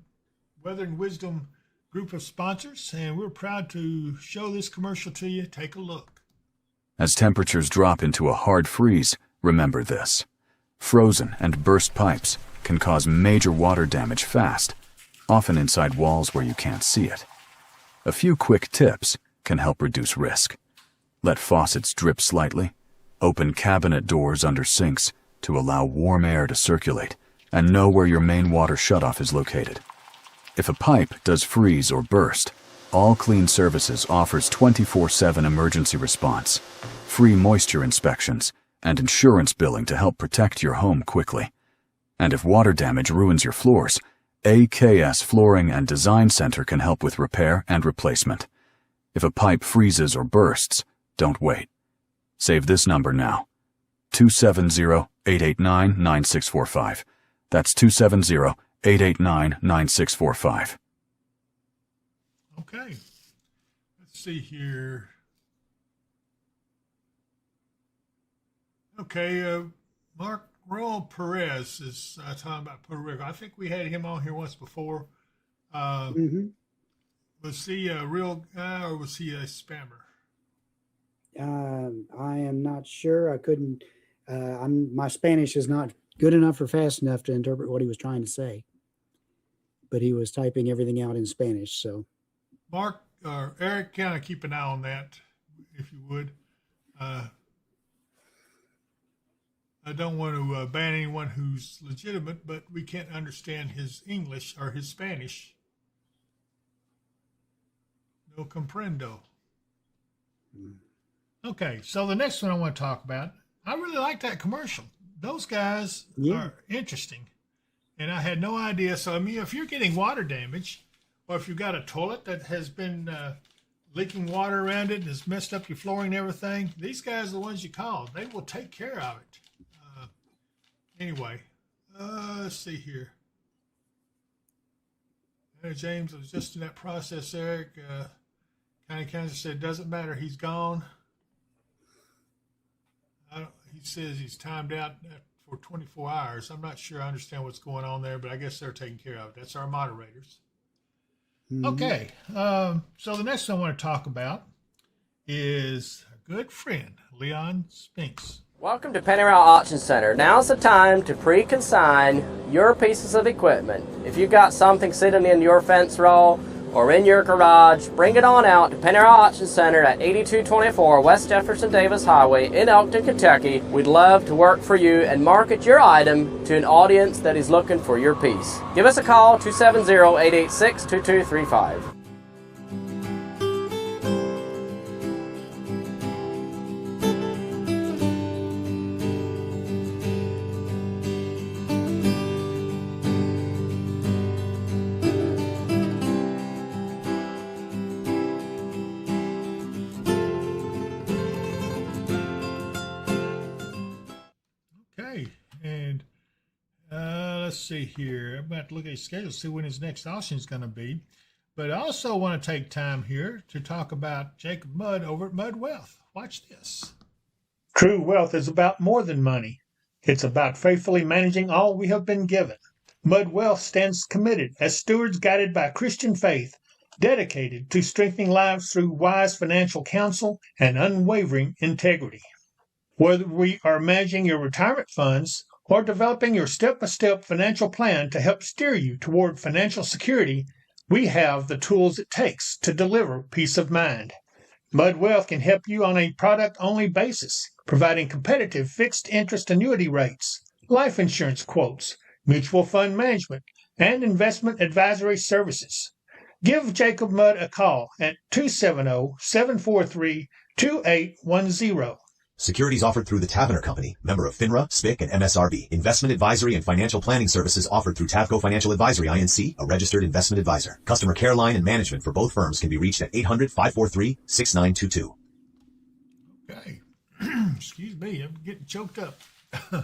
Weather and Wisdom group of sponsors, and we're proud to show this commercial to you. Take a look. As temperatures drop into a hard freeze, remember this. Frozen and burst pipes can cause major water damage fast, often inside walls where you can't see it. A few quick tips can help reduce risk. Let faucets drip slightly. Open cabinet doors under sinks to allow warm air to circulate, and know where your main water shutoff is located. If a pipe does freeze or burst, All Clean Services offers 24/7 emergency response, free moisture inspections, and insurance billing to help protect your home quickly. And if water damage ruins your floors, AKS Flooring and Design Center can help with repair and replacement. If a pipe freezes or bursts, don't wait. Save this number now. 270-889-9645. That's 270-889-9645. Okay. Let's see here. Okay, Mark Raul Perez is talking about Puerto Rico. I think we had him on here once before. Was he a real guy or was he a spammer? I am not sure. I couldn't My Spanish is not good enough or fast enough to interpret what he was trying to say, but he was typing everything out in Spanish. So, Mark or Eric, kind of keep an eye on that, if you would. I don't want to ban anyone who's legitimate, but we can't understand his English or his Spanish. No comprendo. Okay, so the next one I want to talk about, I really like that commercial. Those guys are interesting, and I had no idea. So, I mean, if you're getting water damage, or if you've got a toilet that has been leaking water around it and has messed up your flooring and everything, these guys are the ones you call. They will take care of it. Anyway, let's see here. James was just in that process, Eric. County Council said, doesn't matter, he's gone. He says he's timed out for 24 hours. I'm not sure I understand what's going on there, but I guess they're taking care of it. That's our moderators. Mm-hmm. Okay, so the next one I want to talk about is our good friend, Leon Spinks. Welcome to Panorama Auction Center. Now's the time to pre-consign your pieces of equipment. If you've got something sitting in your fence row or in your garage, bring it on out to Panorama Auction Center at 8224 West Jefferson Davis Highway in Elkton, Kentucky. We'd love to work for you and market your item to an audience that is looking for your piece. Give us a call, 270-886-2235. Let's see here. I'm about to look at his schedule, see when his next auction is going to be. But I also want to take time here to talk about Jacob Mudd over at Mudd Wealth. Watch this. True wealth is about more than money. It's about faithfully managing all we have been given. Mudd Wealth stands committed as stewards guided by Christian faith, dedicated to strengthening lives through wise financial counsel and unwavering integrity. Whether we are managing your retirement funds or developing your step-by-step financial plan to help steer you toward financial security, we have the tools it takes to deliver peace of mind. Mudd Wealth can help you on a product-only basis, providing competitive fixed interest annuity rates, life insurance quotes, mutual fund management, and investment advisory services. Give Jacob Mudd a call at 270-743-2810. Securities offered through the Tavener Company, member of FINRA, SPIC, and MSRB. Investment advisory and financial planning services offered through Tavco Financial Advisory, Inc., a registered investment advisor. Customer care line and management for both firms can be reached at 800-543-6922. Okay. Excuse me, I'm getting choked up. All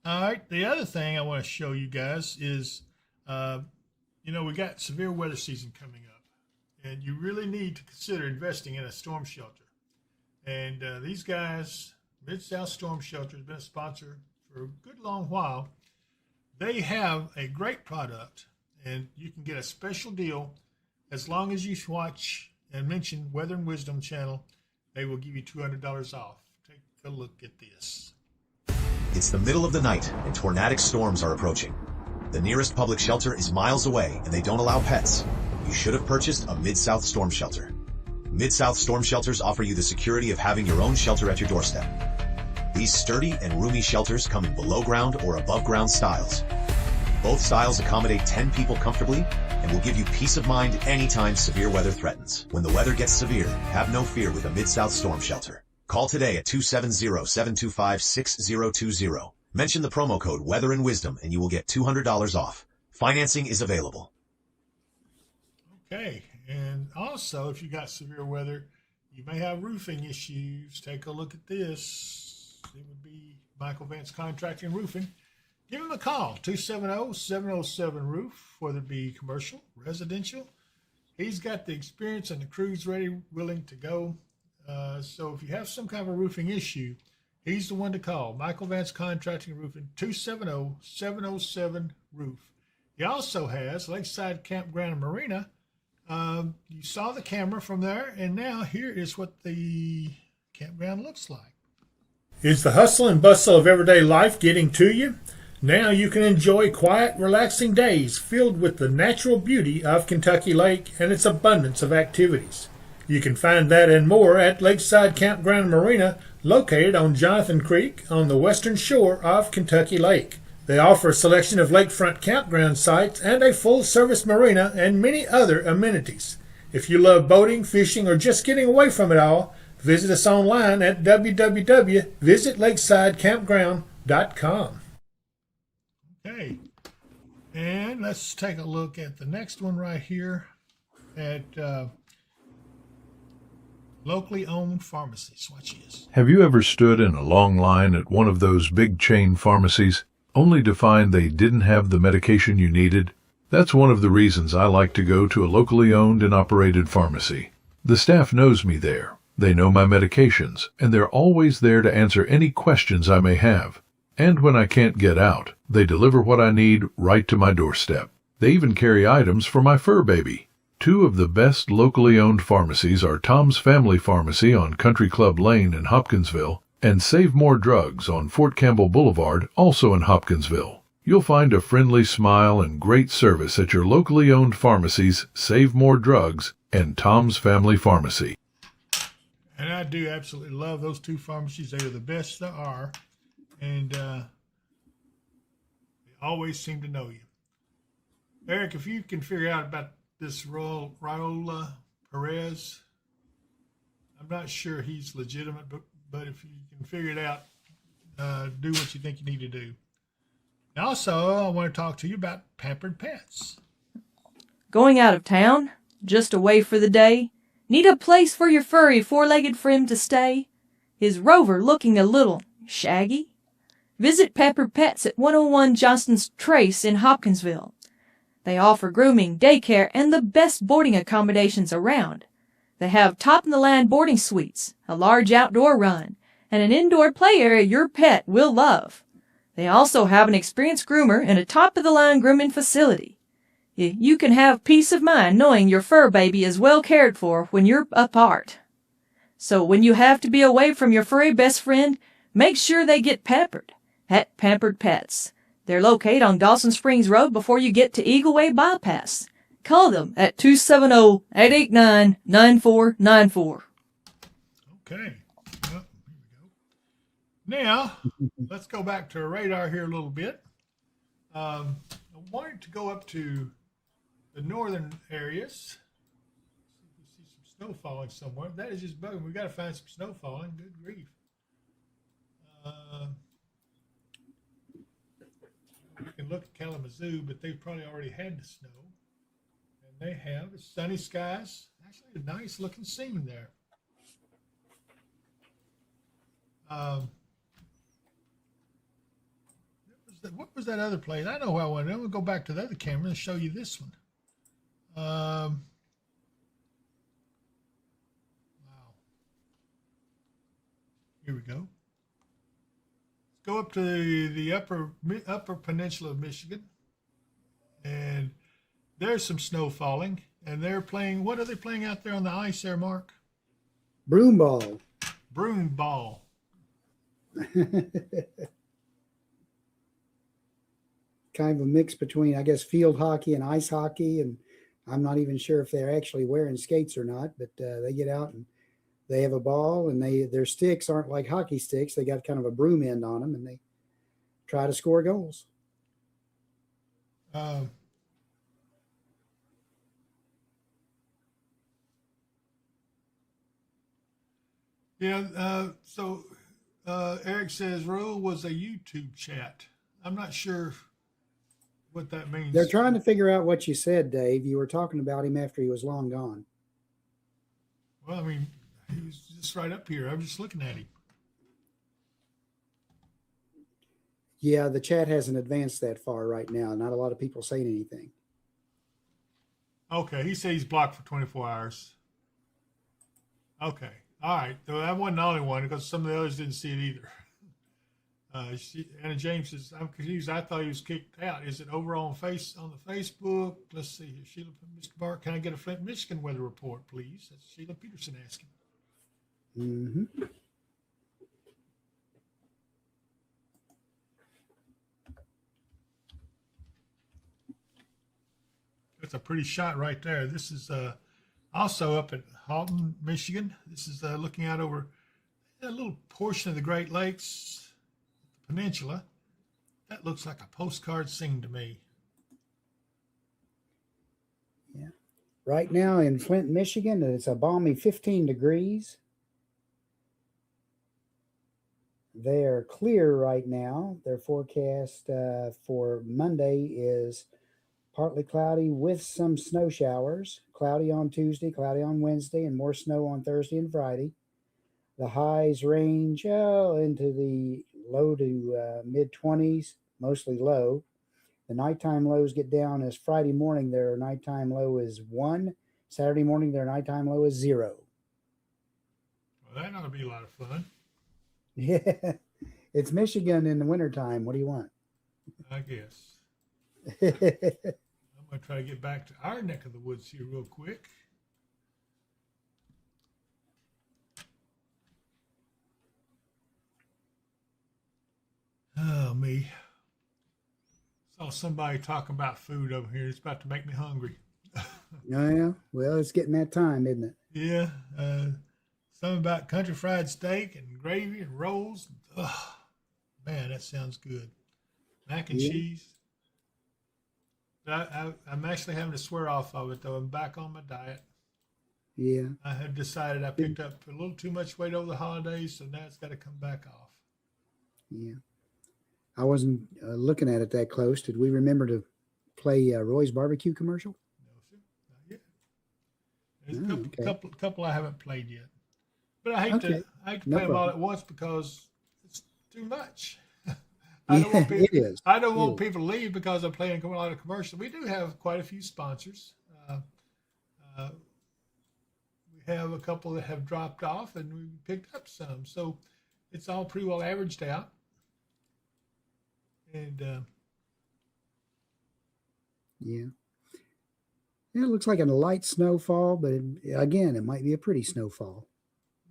right, the other thing I want to show you guys is, we got severe weather season coming up, and you really need to consider investing in a storm shelter. And these guys, Mid-South Storm Shelter, has been a sponsor for a good long while. They have a great product, and you can get a special deal as long as you watch and mention Weather and Wisdom channel. They will give you $200 off. Take a look at this. It's the middle of the night, and tornadic storms are approaching. The nearest public shelter is miles away, and they don't allow pets. You should have purchased a Mid-South Storm Shelter. Mid-South Storm Shelters offer you the security of having your own shelter at your doorstep. These sturdy and roomy shelters come in below-ground or above-ground styles. Both styles accommodate 10 people comfortably and will give you peace of mind anytime severe weather threatens. When the weather gets severe, have no fear with a Mid-South Storm Shelter. Call today at 270-725-6020. Mention the promo code Weather and Wisdom and you will get $200 off. Financing is available. Okay. And also, if you got severe weather, you may have roofing issues. Take a look at this. It would be Michael Vance Contracting and Roofing. Give him a call, 270-707-ROOF, whether it be commercial, residential. He's got the experience and the crew's ready, willing to go. So if you have some kind of a roofing issue, he's the one to call. Michael Vance Contracting and Roofing, 270-707-ROOF. He also has Lakeside Campground and Marina. You saw the camera from there, and now here is what the campground looks like. Is the hustle and bustle of everyday life getting to you? Now you can enjoy quiet, relaxing days filled with the natural beauty of Kentucky Lake and its abundance of activities. You can find that and more at Lakeside Campground and Marina, located on Jonathan Creek on the western shore of Kentucky Lake. They offer a selection of lakefront campground sites and a full-service marina and many other amenities. If you love boating, fishing, or just getting away from it all, visit us online at www.visitlakesidecampground.com. Okay, and let's take a look at the next one right here at locally owned pharmacies. Watch this. Have you ever stood in a long line at one of those big chain pharmacies, only to find they didn't have the medication you needed? That's one of the reasons I like to go to a locally owned and operated pharmacy. The staff knows me there. They know my medications, and they're always there to answer any questions I may have. And when I can't get out, they deliver what I need right to my doorstep. They even carry items for my fur baby. Two of the best locally owned pharmacies are Tom's Family Pharmacy on Country Club Lane in Hopkinsville and Save More Drugs on Fort Campbell Boulevard, also in Hopkinsville. You'll find a friendly smile and great service at your locally owned pharmacies, Save More Drugs, and Tom's Family Pharmacy. And I do absolutely love those two pharmacies. They are the best there are. And they always seem to know you. Eric, if you can figure out about this Raul Perez, I'm not sure he's legitimate, but if you can figure it out, do what you think you need to do. And also, I want to talk to you about Pampered Pets. Going out of town? Just away for the day? Need a place for your furry four-legged friend to stay? Is Rover looking a little shaggy? Visit Pampered Pets at 101 Johnston's Trace in Hopkinsville. They offer grooming, daycare, and the best boarding accommodations around. They have top-in-the-line boarding suites, a large outdoor run, and an indoor play area your pet will love. They also have an experienced groomer and a top-of-the-line grooming facility. You can have peace of mind knowing your fur baby is well cared for when you're apart. So when you have to be away from your furry best friend, make sure they get pampered at Pampered Pets. They're located on Dawson Springs Road before you get to Eagle Way Bypass. Call them at 270-889-9494. Okay. Well, here we go. Now, let's go back to our radar here a little bit. I wanted to go up to the northern areas. See if we see some snow falling somewhere. That is just bugging. We've got to find some snow falling. Good grief. We can look at Kalamazoo, but they've probably already had the snow. And they have. It's sunny skies. Actually, a nice looking scene there. What was that other place? I know where I went. I'm going to go back to the other camera and show you this one. Wow. Here we go. Go up to the upper peninsula of Michigan, and there's some snow falling, and they're playing. What are they playing out there on the ice there, Mark? Broom ball. Broom ball. Kind of a mix between, I guess, field hockey and ice hockey, and I'm not even sure if they're actually wearing skates or not, but they get out and they have a ball, and their sticks aren't like hockey sticks. They got kind of a broom end on them, and they try to score goals. So Eric says Roe was a YouTube chat. I'm not sure what that means. They're trying to figure out what you said, Dave. You were talking about him after he was long gone. Well, I mean, he was just right up here. I was just looking at him. Yeah, the chat hasn't advanced that far right now. Not a lot of people saying anything. Okay, he said he's blocked for 24 hours. Okay, all right. So that wasn't the only one because some of the others didn't see it either. Anna James says, I'm confused. I thought he was kicked out. Is it over on the Facebook? Let's see here. Sheila, Mr. Bart, can I get a Flint, Michigan weather report, please? That's Sheila Peterson asking. Mm-hmm. pretty shot right there. This is also up at Halton, Michigan. This is looking out over a little portion of the Great Lakes, the peninsula. That looks like a postcard scene to me. Yeah. Right now in Flint, Michigan, it's a balmy 15 degrees. They are clear right now. Their forecast for Monday is partly cloudy with some snow showers. Cloudy on Tuesday, cloudy on Wednesday, and more snow on Thursday and Friday. The highs range into the low to mid 20s, mostly low. The nighttime lows get down as Friday morning, their nighttime low is 1. Saturday morning, their nighttime low is 0. Well, that ought to be a lot of fun. Yeah, it's Michigan in the wintertime. What do you want? I guess. I'm going to try to get back to our neck of the woods here real quick. Oh, me. Saw somebody talking about food over here. It's about to make me hungry. Oh, yeah. Well, it's getting that time, isn't it? Yeah. Something about country fried steak and gravy and rolls. Oh, man, that sounds good. Mac and cheese. I'm actually having to swear off of it, though. I'm back on my diet. Yeah. I had decided I picked up a little too much weight over the holidays, so now it's got to come back off. Yeah. I wasn't looking at it that close. Did we remember to play Roy's barbecue commercial? No, sir. Not yet. There's a couple I haven't played yet. But I hate to play them all at once because it's too much. I don't want people to leave because I'm playing a lot of commercials. We do have quite a few sponsors. We have a couple that have dropped off, and we picked up some. So it's all pretty well averaged out. And yeah, it looks like a light snowfall, but again, it might be a pretty snowfall.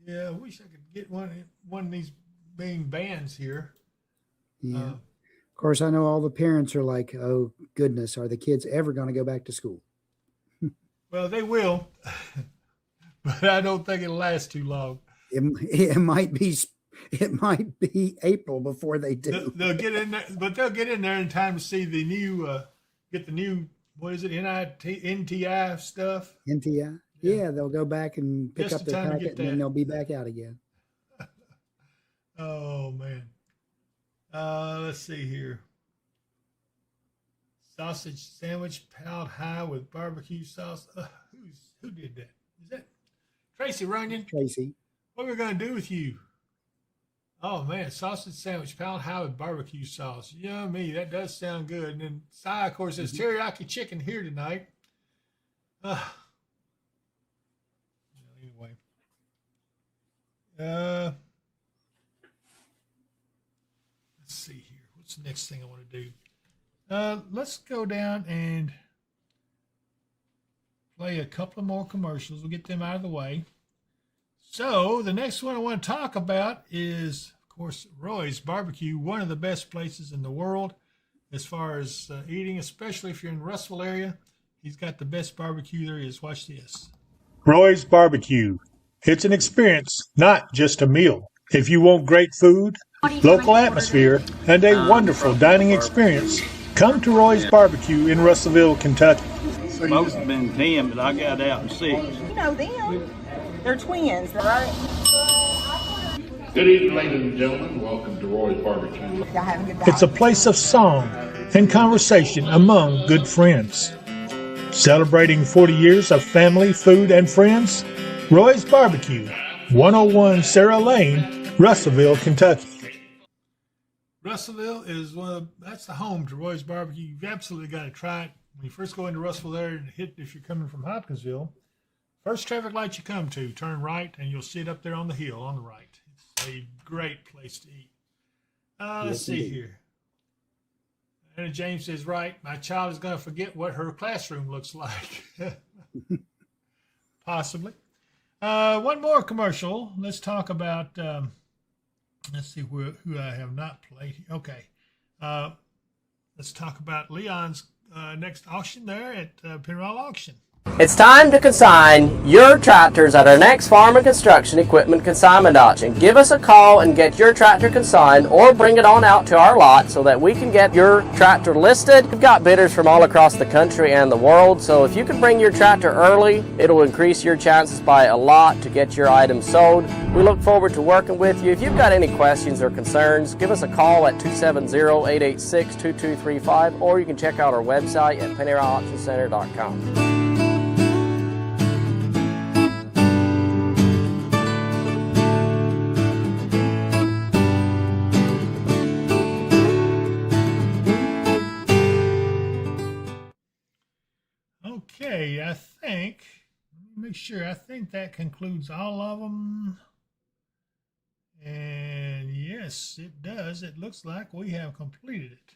Yeah, I wish I could get one of these main bands here. Yeah. Of course, I know all the parents are like, oh, goodness, are the kids ever going to go back to school? Well, they will, but I don't think it'll last too long. It might be April before they do. They'll get in there, but they'll get in there in time to see the new, what is it, NTI stuff? NTI? Yeah, they'll go back and pick up their packet, and then they'll be back out again. Oh, man. Let's see here. Sausage sandwich piled high with barbecue sauce. Who did that? Is that Tracy Runyon? Tracy. What are we going to do with you? Oh, man, sausage sandwich piled high with barbecue sauce. Yummy. That does sound good. And then Si, of course, says teriyaki chicken here tonight. Anyway. Let's see here. What's the next thing I want to do? Let's go down and play a couple of more commercials. We'll get them out of the way. So the next one I want to talk about is, of course, Roy's Barbecue, one of the best places in the world as far as eating, especially if you're in the Russellville area. He's got the best barbecue there is. Watch this. Roy's Barbecue. It's an experience, not just a meal. If you want great food, local atmosphere, and a wonderful dining experience, come to Roy's Barbecue in Russellville, Kentucky. Most have been 10, but I got out in 6. You know them. They're twins, right? Good evening, ladies and gentlemen. Welcome to Roy's Barbecue. Y'all having a good It's a place of song and conversation among good friends. Celebrating 40 years of family, food, and friends, Roy's Barbecue, 101 Sarah Lane, Russellville, Kentucky. Russellville is that's the home to Roy's Barbecue. You've absolutely got to try it. When you first go into Russellville there and if you're coming from Hopkinsville, first traffic light you come to, turn right, and you'll see it up there on the hill on the right. It's a great place to eat. Let's see here. Anna James says, right, my child is going to forget what her classroom looks like. Possibly. One more commercial. Let's talk about, let's see who I have not played. Okay. Let's talk about Leon's next auction there at Penrall Auction. It's time to consign your tractors at our next farm and construction equipment consignment auction. Give us a call and get your tractor consigned, or bring it on out to our lot so that we can get your tractor listed. We've got bidders from all across the country and the world, so if you can bring your tractor early, it'll increase your chances by a lot to get your item sold. We look forward to working with you. If you've got any questions or concerns, give us a call at 270-886-2235, or you can check out our website at PennyRockAuctionCenter.com. Okay, I think, let me make sure, I think that concludes all of them. And yes, it does. It looks like we have completed it.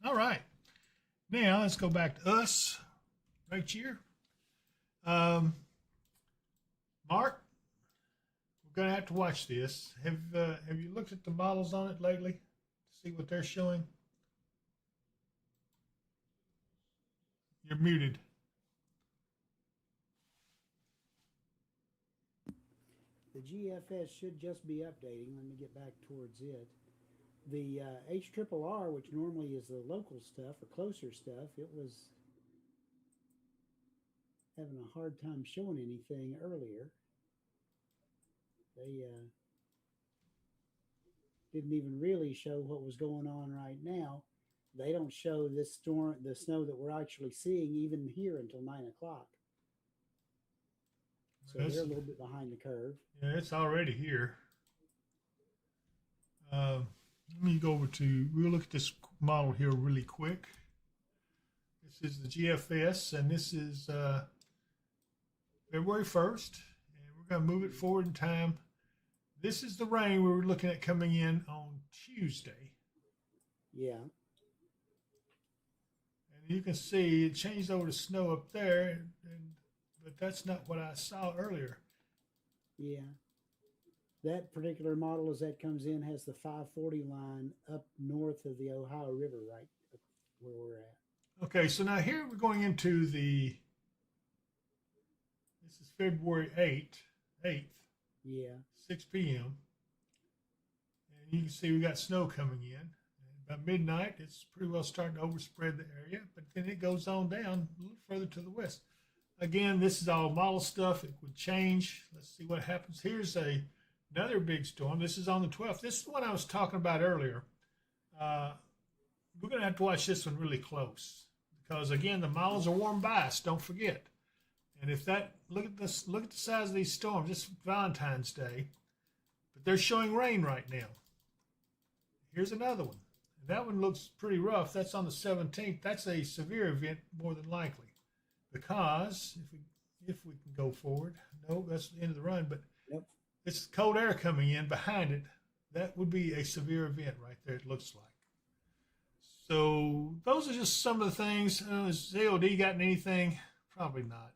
All right. Now let's go back to us right here. Mark, we're going to have to watch this. Have you looked at the models on it lately to see what they're showing? You're muted. The GFS should just be updating. Let me get back towards it. The HRRR, which normally is the local stuff or closer stuff, it was having a hard time showing anything earlier. They didn't even really show what was going on right now. They don't show this storm, the snow that we're actually seeing even here until 9 o'clock. So they're a little bit behind the curve. Yeah, it's already here. Let me go over to, we'll look at this model here really quick. This is the GFS, and this is February 1st, and we're going to move it forward in time. This is the rain we were looking at coming in on Tuesday. Yeah. And you can see it changed over to snow up there, but that's not what I saw earlier. Yeah. That particular model, as that comes in, has the 540 line up north of the Ohio River, right where we're at. Okay, so now here we're going into this is February 8th. Yeah. 6 p.m. And you can see we got snow coming in. And by midnight, it's pretty well starting to overspread the area, but then it goes on down a little further to the west. Again, this is all model stuff. It would change. Let's see what happens. Here's another big storm. This is on the 12th. This is the one I was talking about earlier. We're going to have to watch this one really close because, again, the models are warm biased. Don't forget. And if that, look at this, look at the size of these storms. This is Valentine's Day, but they're showing rain right now. Here's another one. And that one looks pretty rough. That's on the 17th. That's a severe event more than likely. Because if we can go forward, no, that's the end of the run, but it's cold air coming in behind it. That would be a severe event right there, it looks like. So those are just some of the things. Has ZOD gotten anything? Probably not.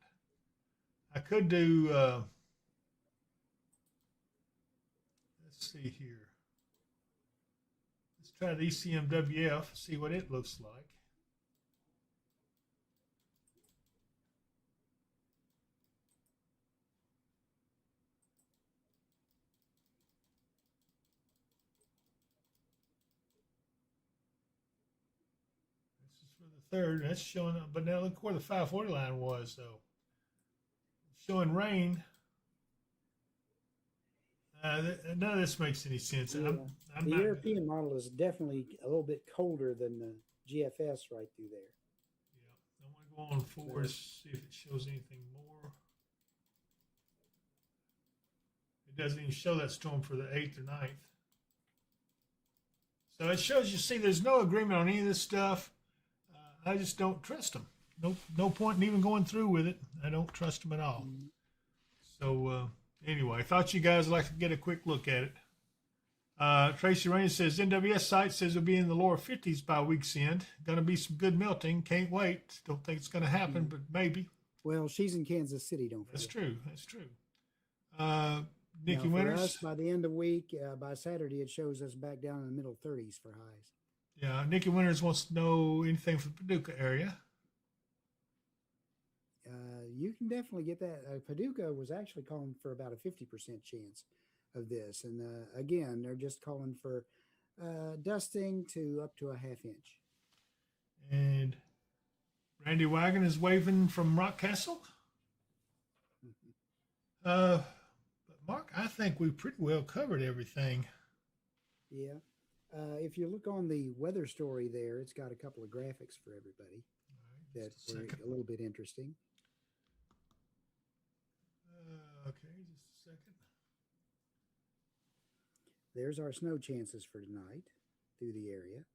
I could do, let's see here. Let's try the ECMWF, see what it looks like. Third, that's showing up, but now look where the 540 line was, though. Showing rain. None of this makes any sense. Yeah. The European model is definitely a little bit colder than the GFS right through there. Yeah, I want to go on forward to see if it shows anything more. It doesn't even show that storm for the 8th or 9th. So it shows, you see, there's no agreement on any of this stuff. I just don't trust them. No point in even going through with it. I don't trust them at all. So anyway, I thought you guys would like to get a quick look at it. Tracy Rain says, NWS site says it'll be in the lower 50s by week's end. Going to be some good melting. Can't wait. Don't think it's going to happen, but maybe. Well, she's in Kansas City, don't forget. That's true. That's true. Nikki Winters. For us, by the end of the week, by Saturday, it shows us back down in the middle 30s for highs. Yeah, Nikki Winters wants to know anything from the Paducah area. You can definitely get that. Paducah was actually calling for about a 50% chance of this. And again, they're just calling for dusting to up to a half inch. And Randy Wagon is waving from Rock Castle. But Mark, I think we pretty well covered everything. Yeah. If you look on the weather story there, it's got a couple of graphics for everybody that were a little bit interesting. Okay, just a second. There's our snow chances for tonight through the area.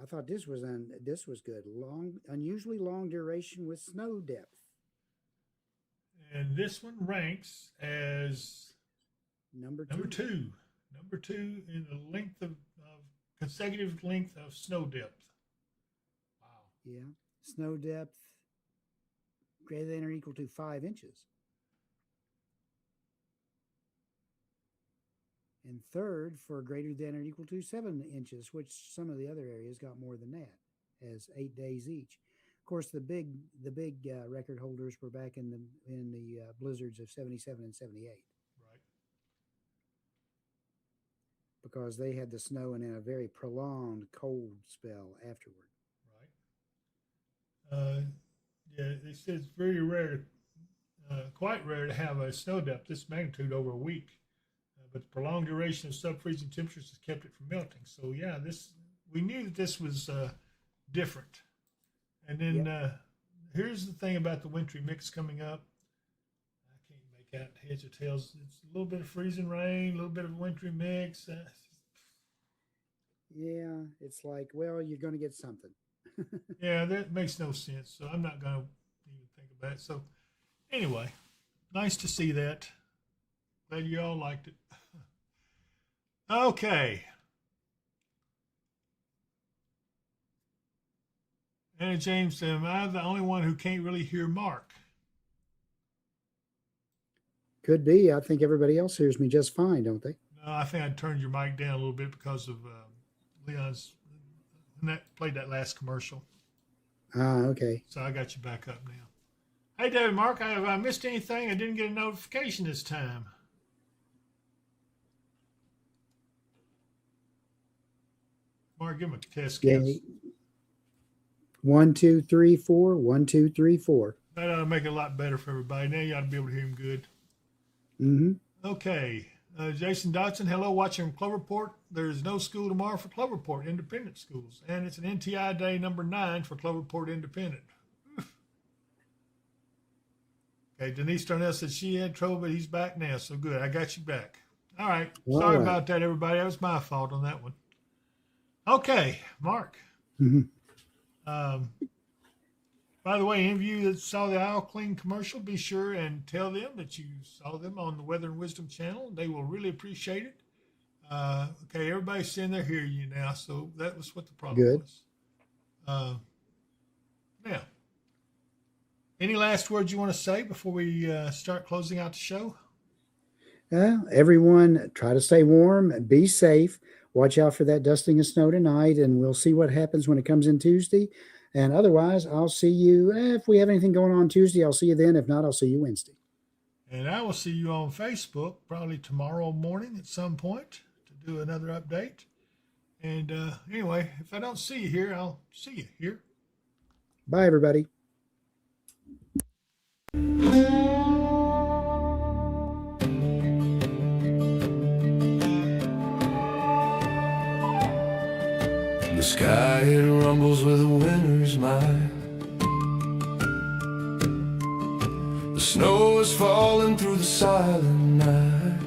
I thought this was good. Unusually long duration with snow depth. And this one ranks as number two. Number two in the length of consecutive length of snow depth. Wow. Yeah, snow depth greater than or equal to 5 inches. And third for greater than or equal to 7 inches, which some of the other areas got more than that, as 8 days each. Of course, the big record holders were back in the blizzards of 77 and 78. Right. Because they had the snow and in a very prolonged cold spell afterward. Right. Yeah, they said it's very rare, quite rare to have a snow depth this magnitude over a week. But the prolonged duration of sub-freezing temperatures has kept it from melting. So yeah, we knew that this was different. And then here's the thing about the wintry mix coming up. I can't make out heads or tails. It's a little bit of freezing rain, a little bit of a wintry mix. Yeah, it's like, well, you're going to get something. Yeah, that makes no sense. So I'm not going to even think about it. So anyway, nice to see that. Glad you all liked it. Okay. Anna James said, am I the only one who can't really hear Mark? Could be. I think everybody else hears me just fine, don't they? No, I think I turned your mic down a little bit because of Leon's played that last commercial. Okay. So I got you back up now. Hey, David Mark, have I missed anything? I didn't get a notification this time. Mark, give him a test case. Yeah. 1, 2, 3, 4. 1, 2, 3, 4. That ought to make it a lot better for everybody. Now you ought to be able to hear him good. Mm-hmm. Okay. Jason Dodson, hello, watching Cloverport. There's no school tomorrow for Cloverport Independent Schools. And it's an NTI day number 9 for Cloverport Independent. Okay, Denise Darnell said she had trouble, but he's back now. So good. I got you back. All right. Sorry about that, everybody. That was my fault on that one. Okay, Mark. Mm-hmm. By the way, any of you that saw the Aisle Clean commercial, be sure and tell them that you saw them on the Weather and Wisdom channel. They will really appreciate it. Okay, everybody's saying they hear you now, so that was what the problem was. Now, any last words you want to say before we start closing out the show? Everyone, try to stay warm, be safe. Watch out for that dusting of snow tonight, and we'll see what happens when it comes in Tuesday. And otherwise, I'll see you. If we have anything going on Tuesday, I'll see you then. If not, I'll see you Wednesday. And I will see you on Facebook probably tomorrow morning at some point to do another update. And anyway, if I don't see you here, I'll see you here. Bye, everybody. The sky, it rumbles with a winter's mind. The snow is falling through the silent night.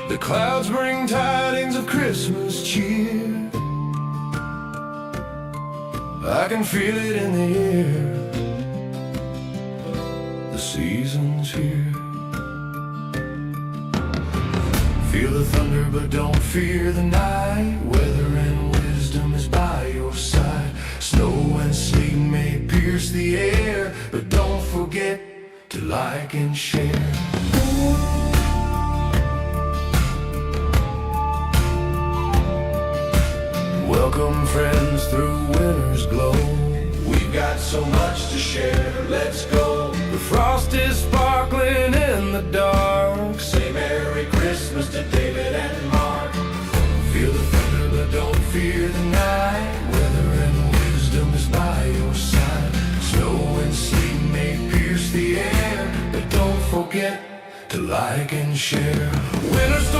The clouds bring tidings of Christmas cheer. I can feel it in the air. The season's here. Feel the thunder, but don't fear the night. Weather and wisdom is by your side. Snow and sleet may pierce the air, but don't forget to like and share. Welcome friends through winter's glow. We've got so much to share, let's go. The frost is sparkling in the dark. Say Merry Christmas to David and Mark. Feel the thunder but don't fear the night. Weather and wisdom is by your side. Snow and sleet may pierce the air, but don't forget to like and share. Winter's